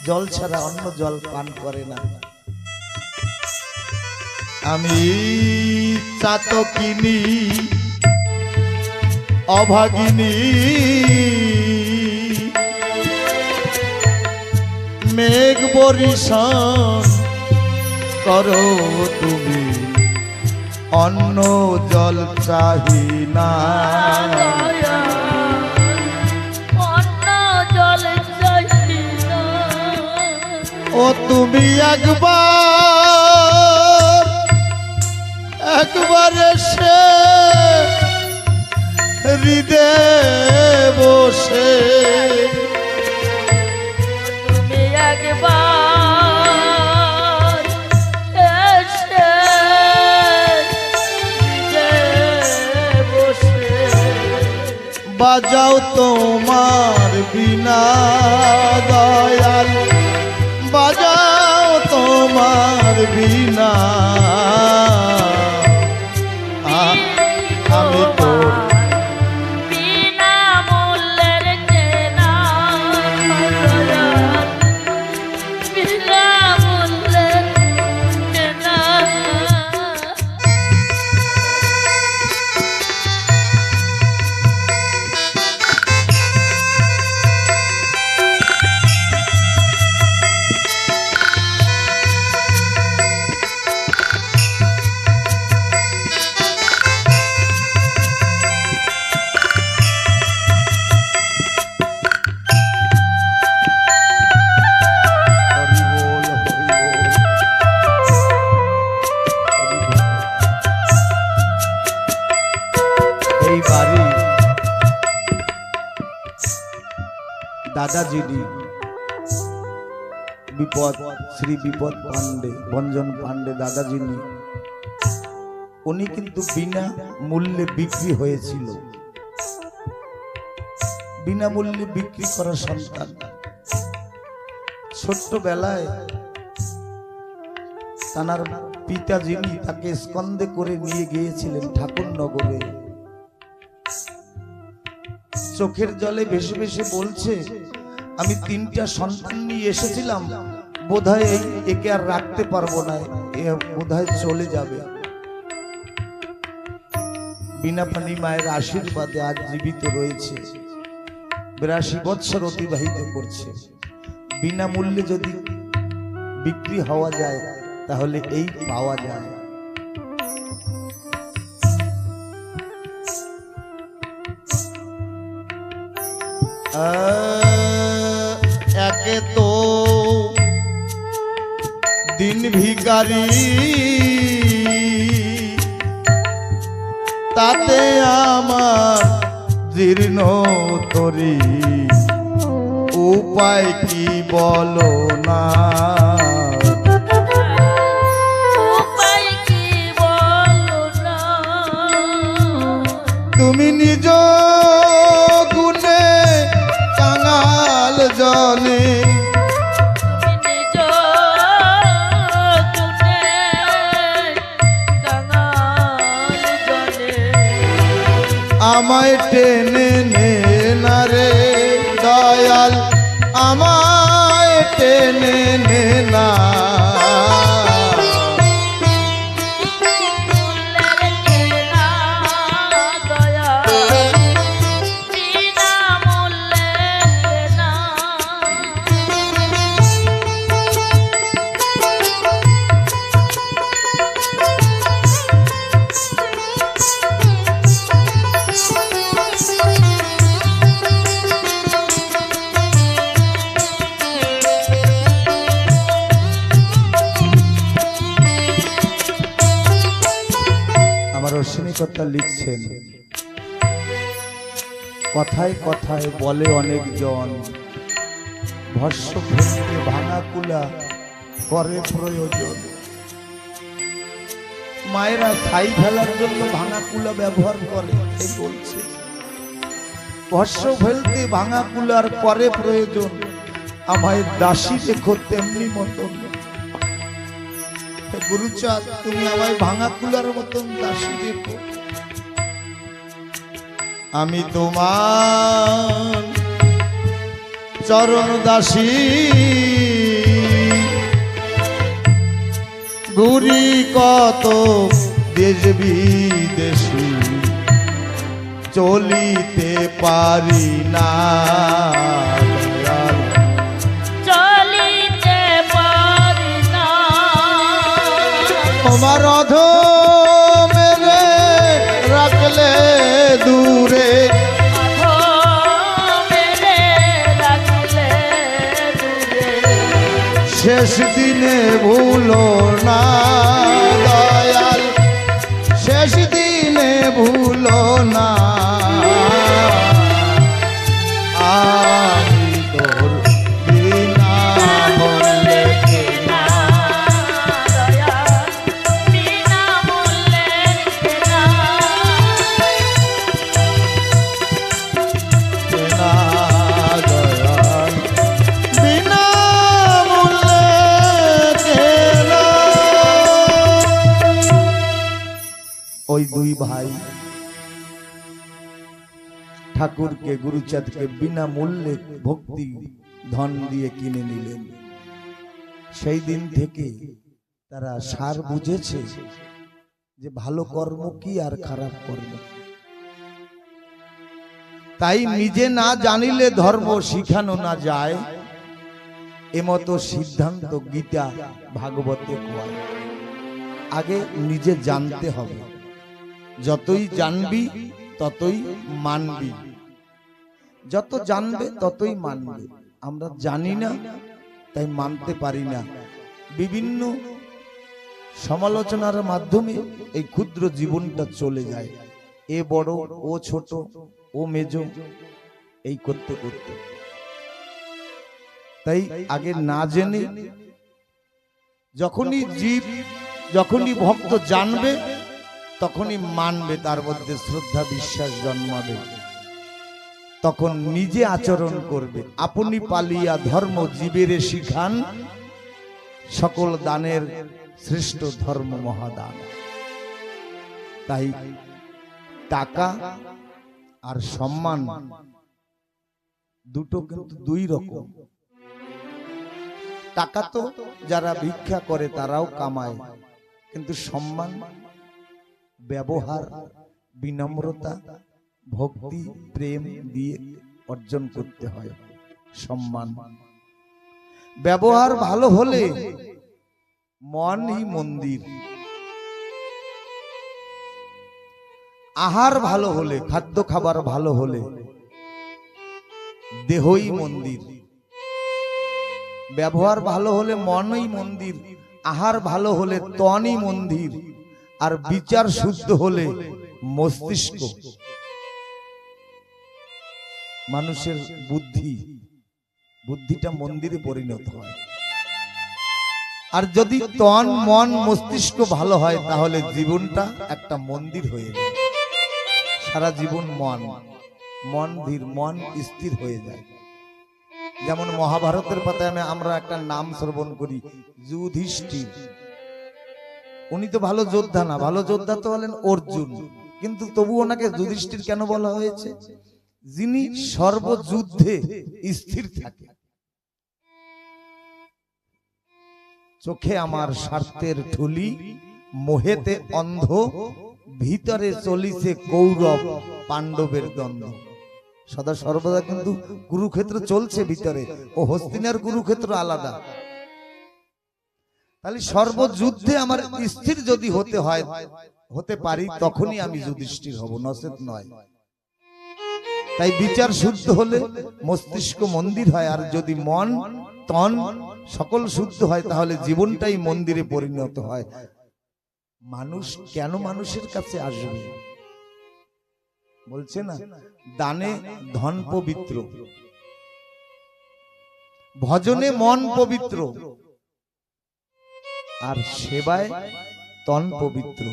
জল ছাড়া অন্য জল পান করে না। আমি চাতকিনী অভাগিনী, মেঘ বরিশন করো তুমি, অন্ন জল চাহি না। অন্য জল চাই না। ও তুমি একবার এসে হৃদয়ে বসে তুমি একবার এসে নিজে বসে বাজাও তোমার বিনা দয়াল, বাজাও তোমার বিনা। আমি তো বিনা মূল্যের কেনা দয়াল, বিনা মূল্যের কেনা। হরি বল, হরি বল, হরি বল। এই বাড়ি দাদাজিনি বিপদ, শ্রী বিপদ পান্ডে, ভঞ্জন পান্ডে দাদাজিনি, উনি কিন্তু বিনা মূল্যে বিক্রি হয়েছিল। বিনামূল্যে বিক্রি করা সন্তান। ছোট্টবেলায় তার পিতা যিনি তাকে স্কন্ধে করে নিয়ে গিয়েছিলেন ঠাকুরনগরে। চোখের জলে ভেসে ভেসে বলছে, আমি 3টা সন্তান নিয়ে এসেছিলাম, বোধহয় একে আর রাখতে পারবো না, এ বোধহয় চলে যাবে। বিনা পানি মায়ের আশীর্বাদে আজ জীবিত রয়েছে, 82 বৎসর অতিবাহিত করছে। বিনামূল্যে যদি বিক্রি হওয়া যায় তাহলে এই পাওয়া যায়। একে তো দিন ভিখারি, তাতে আমার জীর্ণ তরি, উপায় কি বলো না। উপায় কি বলো না। তুমি নিজ গুণে কাঙাল জনে, তুমি নিজ গুণে কাঙাল জনে আমায় টেনে নে না রে দয়াল, আমায় টেনে নে না। মূল্যের কেনা দয়াল, বিনা মূল্যের কেনা। আমার অশ্বিনীকর্তা লিখছেন, কথায় কথায় বলে অনেকজন, ভস্য ভেঙে ভাঙা কুলা করে প্রয়োজন। মায়েরা ছাই ফেলার জন্য ভাঙা কুলা ব্যবহার করে, এই বলছে ভস্য ফেলতে ভাঙা কুলার করে প্রয়োজন, আমায় দাসী দেখো তেমনি মতন। গুরুচাঁদ, তুমি আমায় ভাঙা কুলার মতন দাসী দেখো। আমি তোমার চরণ দাসী, ঘুরি কত দেশ বিদেশি, চলিতে পারি না। চলিতে পারি না। তোমার অধমে শেষ দিনে ভুলো না দয়াল, শেষ দিনে ভুলো না আমি তোর বিনা মূল্যে কেনা দয়াল বিনা মূল্যে কেনা কেনা দয়াল বিনা মূল্যে কেনা। ওই দুই ভাই ঠাকুরকে গুরুচাঁদকে বিনা মূল্যে ভক্তি ধন দিয়ে কিনে নিলেন। সেই দিন থেকে তারা সার বুঝেছে যে ভালো কর্ম কি আর খারাপ কর্ম কি। তাই নিজে না জানিলে ধর্ম শিখানো না যায়, এমতো সিদ্ধান্ত গীতা ভাগবতে কয়। আগে নিজে জানতে হবে, যতই জানবি ততই মানবি, যত জানবে ততই মানবে। আমরা জানি না তাই মানতে পারি না। বিভিন্ন সমালোচনার মাধ্যমে এই ক্ষুদ্র জীবনটা চলে যায়। এ বড়, ও ছোট, ও মেজ, এই করতে করতে। তাই আগে না জেনে যখনই জীব, যখনই ভক্ত জানবে তখনই মানবে, তার মধ্যে শ্রদ্ধা বিশ্বাস জন্মাবে, তখন নিজে আচরণ করবে। আপনি পালিয়া ধর্ম জীবেরে শিখান, সকল দানের শ্রেষ্ঠ ধর্ম মহাদান। তাই টাকা আর সম্মান দুটো কিন্তু দুই রকম। টাকা তো যারা ভিক্ষা করে তারাও কামায়, কিন্তু সম্মান ব্যবহার, বিনম্রতা, ভক্তি, প্রেম দিয়ে অর্জন করতে হয় সম্মান। ব্যবহার ভালো হলে মনই মন্দির, আহার ভালো হলে, খাদ্য খাবার ভালো হলে দেহই মন্দির। ব্যবহার ভালো হলে মনই মন্দির, আহার ভালো হলে তনই মন্দির, আর বিচার শুদ্ধ হলে মস্তিষ্ক, মানুষের বুদ্ধিটা মন্দিরে পরিণত হয়। আর যদি তন মন মস্তিষ্ক ভালো হয় তাহলে জীবনটা একটা মন্দির হয়ে যায়। সারা জীবন মন ধীর, মন স্থির হয়ে যায়। যেমন মহাভারতের পাতায় আমরা একটা নাম শ্রবণ করি, যুধিষ্ঠির। উনি তো ভালো যোদ্ধা না, ভালো যোদ্ধা তো হলেন অর্জুন, কিন্তু তবু ওনাকে যুধিষ্ঠির কেন বলা হয়েছে? যিনি সর্বযুদ্ধে স্থির থাকে। চোখে আমার স্বার্থের ঠুলি, মোহেতে অন্ধ, ভিতরে চলিছে কৌরব পাণ্ডবের দ্বন্দ্ব। সদা সর্বদা কিন্তু কুরুক্ষেত্র চলছে ভিতরে, ও হস্তিনার কুরুক্ষেত্র আলাদা। তাহলে সর্বযুদ্ধে আমার স্থির যদি হতে পারি তখনই আমি যুধিষ্ঠির হব, নচেত নয়। তাই বিচার শুদ্ধ হলে মস্তিষ্ক মন্দির হয়, আর যদি মন তন সকল শুদ্ধ হয় তাহলে জীবনটাই মন্দিরে পরিণত হয়। মানুষ কেন মানুষের কাছে আসবে? বলছে না, দানে ধন পবিত্র, ভজনে মন পবিত্র, আর সেবায় তন পবিত্র।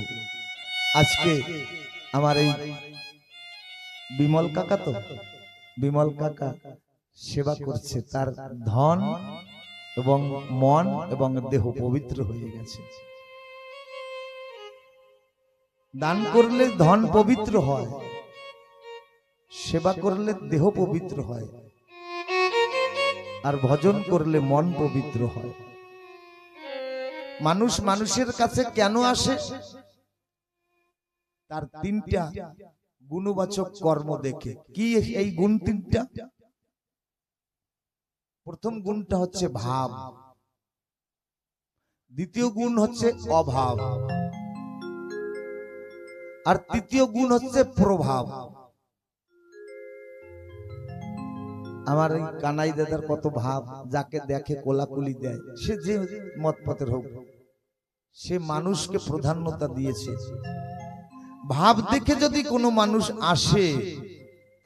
আজকে আমার এই বিমল কাকা, তো বিমল কাকা সেবা করছে, তার ধন এবং মন এবং দেহ পবিত্র হয়ে গেছে। দান করলে ধন পবিত্র হয়, সেবা করলে দেহ পবিত্র হয়, আর ভজন করলে মন পবিত্র হয়। মানুষ মানুষের কাছে কেন আসে? তার তিনটা গুণবাচক কর্ম দেখে। কি এই গুণ তিনটা? প্রথম গুণটা হচ্ছে ভাব, দ্বিতীয় গুণ হচ্ছে অভাব, আর তৃতীয় গুণ হচ্ছে প্রভাব। আমার এই কানাই দাদার কত ভাব, যাকে দেখে কোলাকুলি দেয়, সে যে মত পথের হোক, সে মানুষকে প্রাধান্যতা দিয়েছে। ভাব দেখে যদি কোনো মানুষ আসে,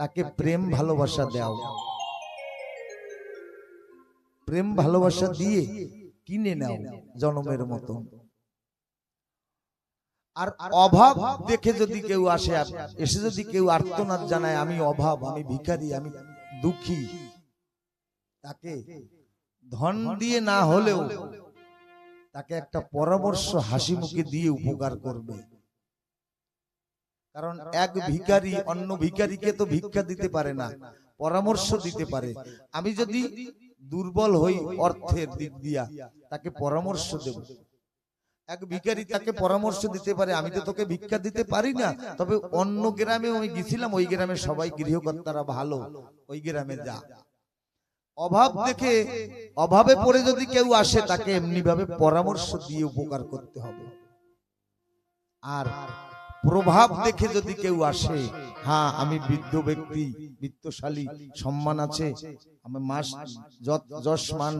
তাকে প্রেম ভালোবাসা দাও, প্রেম ভালোবাসা দিয়ে কিনে নাও জনমের মতো। আর অভাব দেখে যদি কেউ আসে, এসে যদি কেউ আর্তনাদ জানায়, আমি অভাব, আমি ভিখারি, আমি দুঃখী, তাকে ধন দিয়ে না হলেও তাকে একটা পরামর্শ হাসি মুখে দিয়ে উপকার করবে। কারণ এক ভিখারি অন্য ভিখারিকে তো ভিক্ষা দিতে পারে না, পরামর্শ দিতে পারে। আমি যদি দুর্বল হই অর্থের দিক দিয়া, তাকে পরামর্শ দেব। এক ভিখারি তাকে পরামর্শ দিতে পারে, আমি তো তোকে ভিক্ষা দিতে পারি না, তবে অন্য গ্রামে আমি গেছিলাম, ওই গ্রামে সবাই গৃহকর্তারা ভালো, ওই গ্রামে যা। অভাব দেখে, অভাবে পড়ে যদি কেউ আসে, তাকে এমনি ভাবে পরামর্শ দিয়ে উপকার করতে হবে। আর প্রভাব দেখে যদি কেউ আসে, হ্যাঁ আমি বৃদ্ধ ব্যক্তি, বিত্তশালী, সম্মান আছে, আমার মাস যশ মান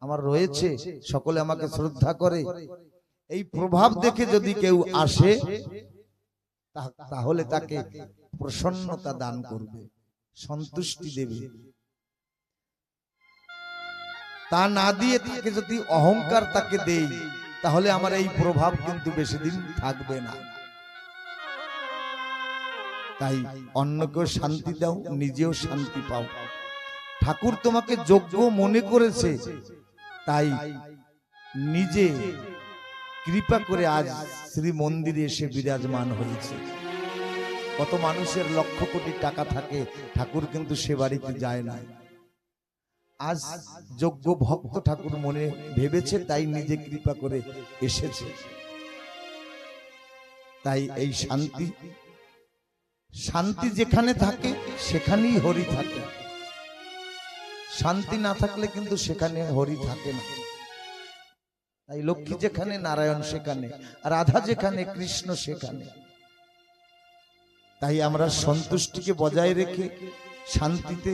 আমার রয়েছে, সকলে আমাকে শ্রদ্ধা করে, এই প্রভাব দেখে যদি কেউ আসে, তাহলে তাকে প্রসন্নতা দান করবে, সন্তুষ্টি দেবে। তা না দিয়ে তাকে যদি অহংকার তাকে দেই, তাহলে আমার এই প্রভাব কিন্তু বেশি দিন থাকবে না। তাই অন্যকেও শান্তি দাও, নিজেও শান্তি পাও। ঠাকুর তোমাকে যোগ্য মনে করেছে, তাই নিজে কৃপা করে আজ শ্রী মন্দিরে এসে বিরাজমান হয়েছে। কত মানুষের লক্ষ কোটি টাকা থাকে, ঠাকুর কিন্তু সে বাড়িতে যায় না। আজ যোগ্য ভক্ত ঠাকুর মনে ভেবেছে, তাই নিজে কৃপা করে এসেছে। তাই এই শান্তি, শান্তি যেখানে থাকে সেখানেই হরি থাকে, শান্তি না থাকলে কিন্তু সেখানে হরি থাকে না। তাই লক্ষ্মী যেখানে, নারায়ণ সেখানে, রাধা যেখানে, কৃষ্ণ সেখানে। তাই আমরা সন্তুষ্টিকে বজায় রেখে শান্তিতে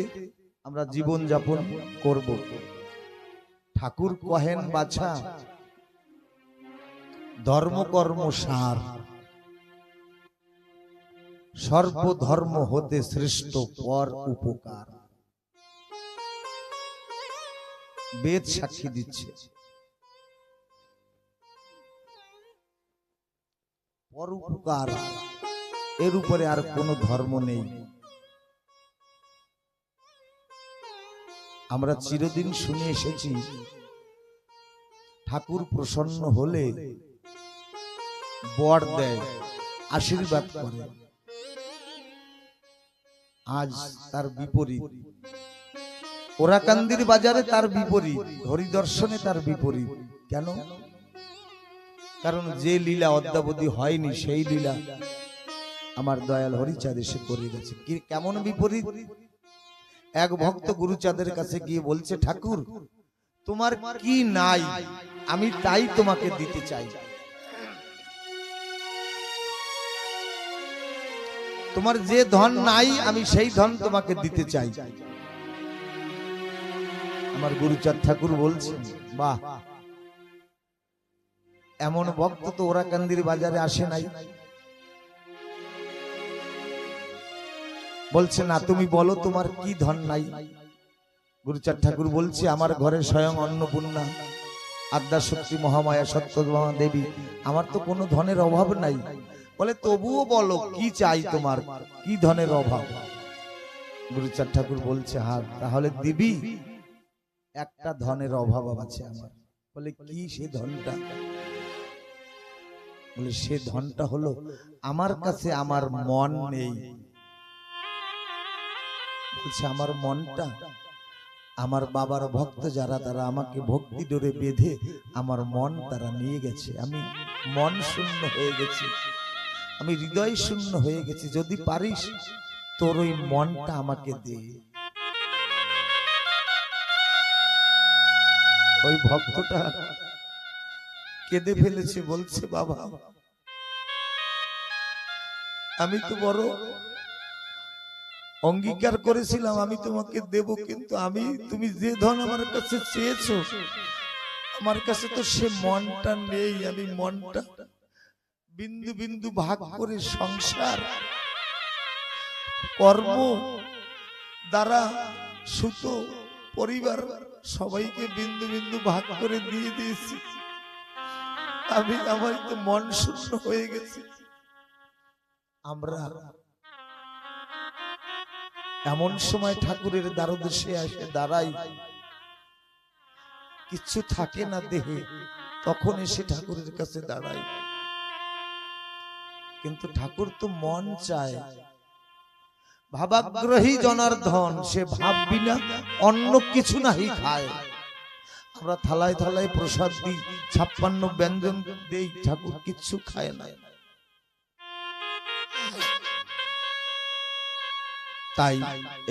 আমরা জীবন যাপন করব। ঠাকুর কহেন, বাছা ধর্মকর্ম সার, সর্বধর্ম হতে শ্রেষ্ঠ পর উপকার। বেদ সাক্ষী দিচ্ছে, পর উপকার, এর উপরে আর কোনো ধর্ম নেই। আমরা চিরদিন শুনে এসেছি, ঠাকুর প্রসন্ন হলে বর দেয়, আশীর্বাদ করে। আজ তার বিপরীত, ওরাকান্দির বাজারে তার বিপরীত, হরিদর্শনে তার বিপরীত। কেন? কারণ যে লীলা অদ্যাবধি হয়নি, সেই লীলা আমার দয়াল হরিচাঁদ এসে করে গেছে। কেমন বিপরীত? এক ভক্ত গুরুচাঁদের কাছে গিয়ে বলছে, ঠাকুর তোমার কি নাই, আমি তাই তোমাকে দিতে চাই। তোমার যে ধন নাই, আমি সেই ধন তোমাকে দিতে চাই। আমার গুরুচাঁদ ঠাকুর বলছেন, বাহ, এমন ভক্ত তো ওরাকান্দির বাজারে আসে নাই। বলছে, না তুমি বলো তোমার কি ধন নাই। গুরুচাঁদ ঠাকুর বলছে, আমার ঘরে স্বয়ং অন্নপূর্ণা, আদ্যা শক্তি মহামায়া সত্যভামা দেবী, আমার তো কোনো ধনের অভাব নাই। বলে, তবুও বলো কি চাই, তোমার কি ধনের অভাব? গুরুচাঁদ ঠাকুর বলছে, হ্যাঁ তাহলে দিবি, একটা ধনের অভাব আছে আমার। বলে, কি সে ধনটা? বলে, সে ধনটা হলো আমার কাছে আমার মন নেই। বলছে, আমার মনটা, আমার বাবার ভক্ত যারা, তারা আমাকে ভক্তি ডোরে বেঁধে আমার মন তারা নিয়ে গেছে। আমি মন শূন্য হয়ে গেছি, আমি হৃদয় শূন্য হয়ে গেছি। যদি পারিস তোর ওই মনটা আমাকে দে। ওই ভক্তটা কেঁদে ফেলেছে, বলছে, বাবা আমি তো বড় অঙ্গীকার করেছিলাম আমি তোমাকে দেব, কিন্তু তুমি যে ধন আমার কাছে চেয়েছো আমার কাছে তো সে মনটা নেই। আমি মনটা বিন্দু বিন্দু ভাগ করে সংসার কর্ম দ্বারা সুত পরিবার সবাইকে বিন্দু বিন্দু ভাগ করে দিয়ে দিয়েছি। আমার তো মন শূন্য হয়ে গেছে। আমরা এমন সময় ঠাকুরের দ্বারদেশে এসে দাঁড়াই, কিছু থাকে না দেহে, তখন এসে ঠাকুরের কাছে দাঁড়াই। কিন্তু ঠাকুর তো মন চায়। ভাবাগ্রহী জনার্দন, সে ভাববি না অন্য কিছু নাহি খায়। আমরা থালায় থালায় প্রসাদ দিই, 56 ব্যঞ্জন দেই, ঠাকুর কিচ্ছু খায় না। তাই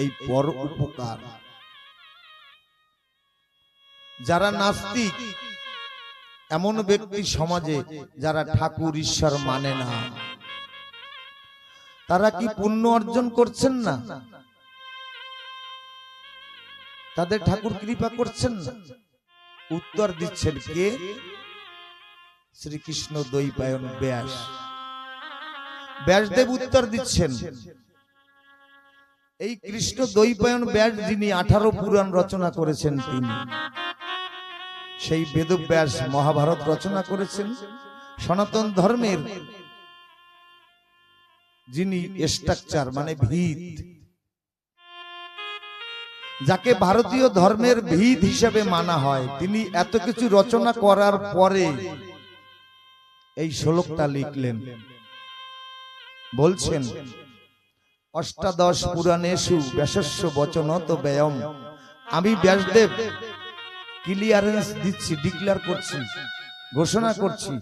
এই পর উপকার। যারা নাস্তিক, এমন ব্যক্তি সমাজে যারা ঠাকুর ঈশ্বর মানে না, তারা কি পুণ্য অর্জন করছেন না? তাদের ঠাকুর কৃপা করছেন না? উত্তর দিচ্ছেন কে? শ্রীকৃষ্ণ দ্বৈপায়ন ব্যাস। ব্যাসদেব উত্তর দিচ্ছেন। এই কৃষ্ণ দ্বৈপায়ন ব্যাস যিনি 18 পুরাণ রচনা করেছেন, তিনি সেই বেদব্যাস মহাভারত রচনা করেছেন। সনাতন ধর্মের যিনি স্ট্রাকচার মানে ভিত, যাকে ভারতীয় ধর্মের ভিত হিসেবে মানা হয়, তিনি এত কিছু রচনা করার পরে এই শ্লোকটা লিখলেন। বলছেন, অষ্টাদশ পুরাণেষু ব্যাসস্য বচনত ব্যয়ম। আমি ব্যাসদেব ক্লিয়ারেন্স দিচ্ছি, ডিক্লেয়ার করছি, ঘোষণা করছি,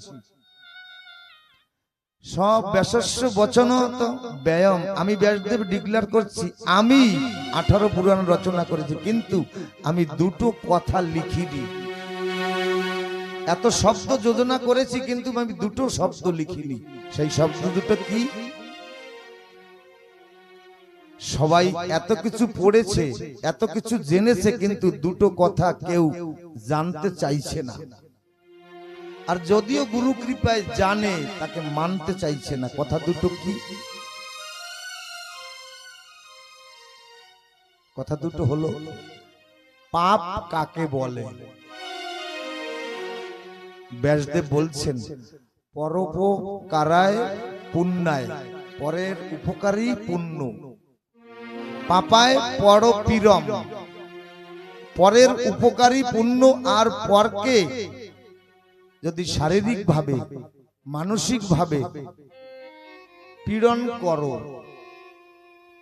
সব ব্যাসস্য বচনত ব্যয়ম, আমি ব্যাসদেব ডিক্লেয়ার করছি, আমি 18 পুরাণ রচনা করেছি, কিন্তু আমি দুটো কথা লিখিনি। এত শব্দ যোজনা করেছি, কিন্তু আমি দুটো শব্দ লিখিনি। সেই শব্দ দুটো কি? সবাই এত কিছু পড়েছে, এত কিছু জেনেছে, কিন্তু দুটো কথা কেউ জানতে চাইছে না। আর যদিও গুরু কৃপায় জানে, তাকে মানতে চাইছে না। কথা দুটো কি? কথা দুটো হলো, পাপ কাকে বলে? ব্যাসদেব বলছেন, পরোপকারায় পুণ্যায়, পরের উপকারী পুণ্য, পাপায় পরপীড়ম, পরের উপকারী পুণ্য। আর পরকে যদি শারীরিক ভাবে মানসিক ভাবে পীড়ন করো,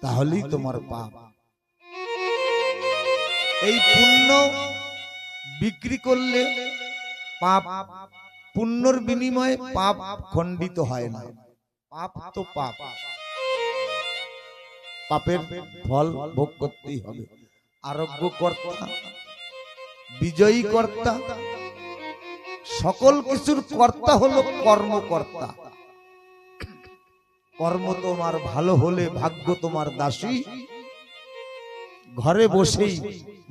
তাহলেই তোমার পাপ। এই পুণ্য বিক্রি করলে পাপ, পুণ্যর বিনিময়ে পাপ খণ্ডিত হয় না। পাপ তো পাপ, পাপের ফল ভোগ করতেই হবে। আরোগ্য কর্তা, বিজয়ী কর্তা, সকল কিছুর কর্তা হলো কর্মকর্তা। কর্ম তোমার ভালো হলে ভাগ্য তোমার দাসী, ঘরে বসেই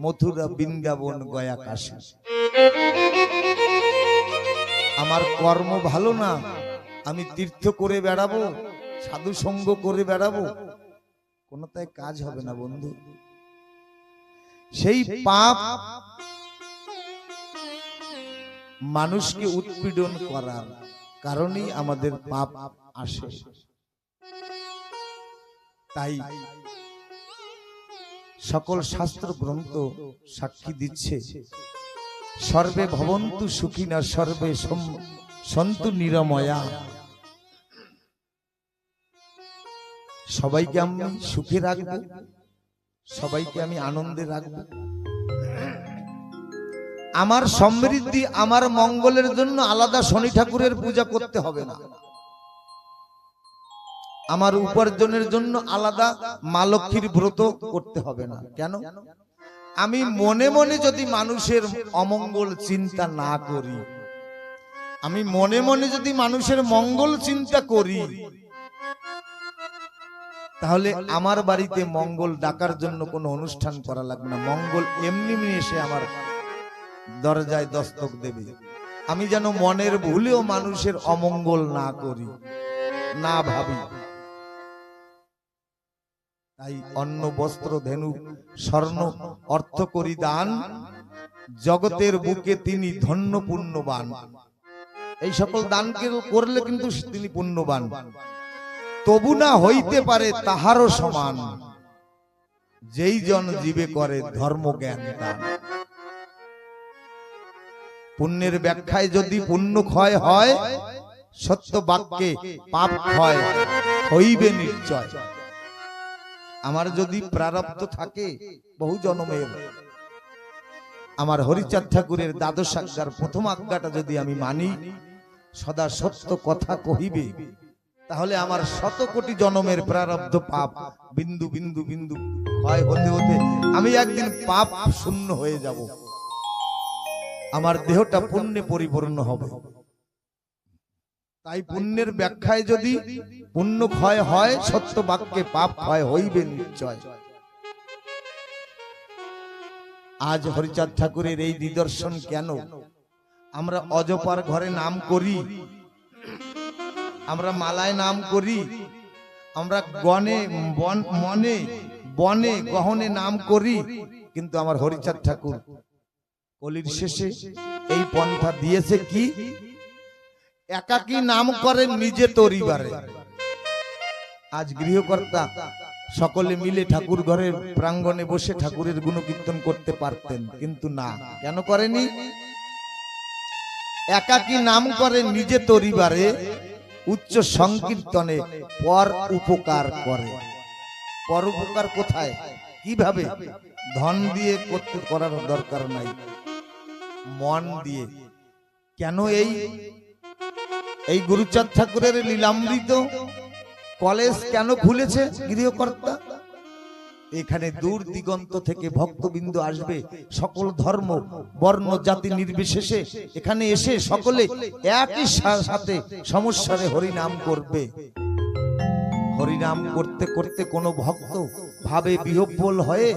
মথুরা বৃন্দাবন গয়া কাশী। আমার কর্ম ভালো না, আমি তীর্থ করে বেড়াবো, সাধু সঙ্গ করে বেড়াবো, কোনটাই কাজ হবে না বন্ধু। সেই পাপ মানুষকে উৎপীড়ন করার কারণেই আমাদের পাপ আসে। তাই সকল শাস্ত্র গ্রন্থ সাক্ষী দিচ্ছে, সর্বে ভবন্তু সুখিনা সর্বে সন্তু নিরাময়া। সবাইকে আমি সুখে রাখবো, সবাইকে আমি আনন্দে রাখবো। আমার সমৃদ্ধি, আমার মঙ্গলের জন্য আলাদা শনি ঠাকুরের পূজা করতে হবে না। আমার উপার্জনের জন্য আলাদা মা লক্ষ্মীর ব্রত করতে হবে না। কেন? আমি মনে মনে যদি মানুষের অমঙ্গল চিন্তা না করি, আমি মনে মনে যদি মানুষের মঙ্গল চিন্তা করি, তাহলে আমার বাড়িতে মঙ্গল ডাকার জন্য কোনো অনুষ্ঠান করা লাগবে না, মঙ্গল এমনি এমনি এসে আমার দরজায় দস্তক দেবে। আমি যেন মনের ভুলেও মানুষের অমঙ্গল না করি, না ভাবি। তাই অন্ন বস্ত্র ধেনু স্বর্ণ অর্থ করি দান, জগতের বুকে তিনি ধন্য পুণ্যবান। এই সকল দান করলে কিন্তু তিনি পুণ্যবান। তবু না হইতে পারে তাহারও সমান, যেই জন জীবে করে ধর্ম জ্ঞান দান। পুণ্যের ব্যাখ্যায় যদি পুণ্য ক্ষয় হয়, সত্য বাক্যে পাপ ক্ষয় হইবে নিশ্চয়। আমার যদি প্রারব্ধ থাকে বহু জন্মের, আমার হরিচাঁদ ঠাকুরের দ্বাদশ আজ্ঞার প্রথম আজ্ঞাটা যদি আমি মানি, সদা সত্য কথা কহিবে, তাহলে আমার শত কোটি জন্মের প্রারব্ধ পাপ বিন্দু বিন্দু বিন্দু ক্ষয় হতে হতে আমি একদিন পাপ শূন্য হয়ে যাব, আমার দেহটা পুণ্যে পরিপূর্ণ হবে। তাই পুণ্যের ব্যাখ্যায় যদি পুণ্য ক্ষয় হয়, সত্য বাক্যে পাপ ক্ষয় হইবে নিশ্চয়। আজ হরিচাঁদ ঠাকুরের এই নিদর্শন কেন? আমরা অজপার ঘরে নাম করি, আমরা মালায় নাম করি, আমরা গণে মনে বনে গহনে নাম করি, কিন্তু আমার হরিচাঁদ ঠাকুর কলির শেষে এই পন্থা দিয়েছে কি? একাকী নাম করেন নিজে তরিবারে। আজ গৃহকর্তা সকলে মিলে ঠাকুর ঘরের প্রাঙ্গণে বসে ঠাকুরের গুণকীর্তন করতে পারতেন, কিন্তু না, কেন করেনি? একাকী নাম করেন নিজে তরিবারে, উচ্চ সংকীর্তনে পর উপকার করে। পর উপকার কোথায়, কিভাবে? ধন দিয়ে করতে করার দরকার নাই, মন দিয়ে। কেন এই গুরুচাঁদ ঠাকুরের লীলামৃত কলেজ কেন খুলেছে গৃহকর্তা? এখানে দূর দিগন্ত থেকে ভক্তবৃন্দ আসবে, সকল ধর্ম বর্ণ জাতি নির্বিশেষে এখানে এসে সকলে একই সাথে সমস্যারে হরিনাম করবে। হরিনাম করতে করতে কোনো ভক্ত ভাবে বিহ্বল হয়ে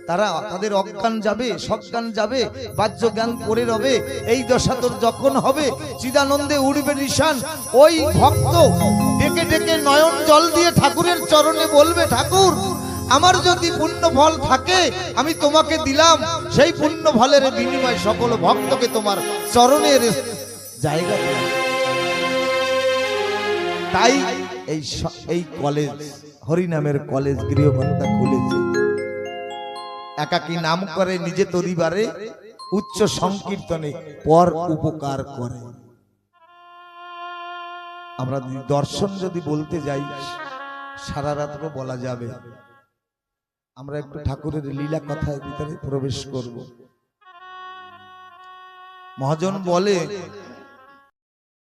তারা তাদের অজ্ঞান যাবে, সজ্ঞান যাবে, বাহ্য জ্ঞান পড়ে রবে। এই দশা তোর যখন হবে, চিদানন্দে উড়বে নিশান। ওই ভক্ত ডেকে ডেকে নয়ন জল দিয়ে ঠাকুরের চরণে বলবে, ঠাকুর আমার যদি পুণ্য ফল থাকে আমি তোমাকে দিলাম, সেই পুণ্য ফলের বিনিময়ে সকল ভক্তকে তোমার চরণের জায়গা দিলাম। তাই এই কলেজ, হরিনামের কলেজ গৃহকর্তা খুলেছে। একাকী নাম করে নিজে তরিবারে, উচ্চ সংকীর্তনে পর উপকার করে। আমরা দর্শন যদি বলতে যাই সারা রাত্র বলা যাবে। আমরা একটু ঠাকুরের লীলা কথার ভিতরে প্রবেশ করব। মহাজন বলে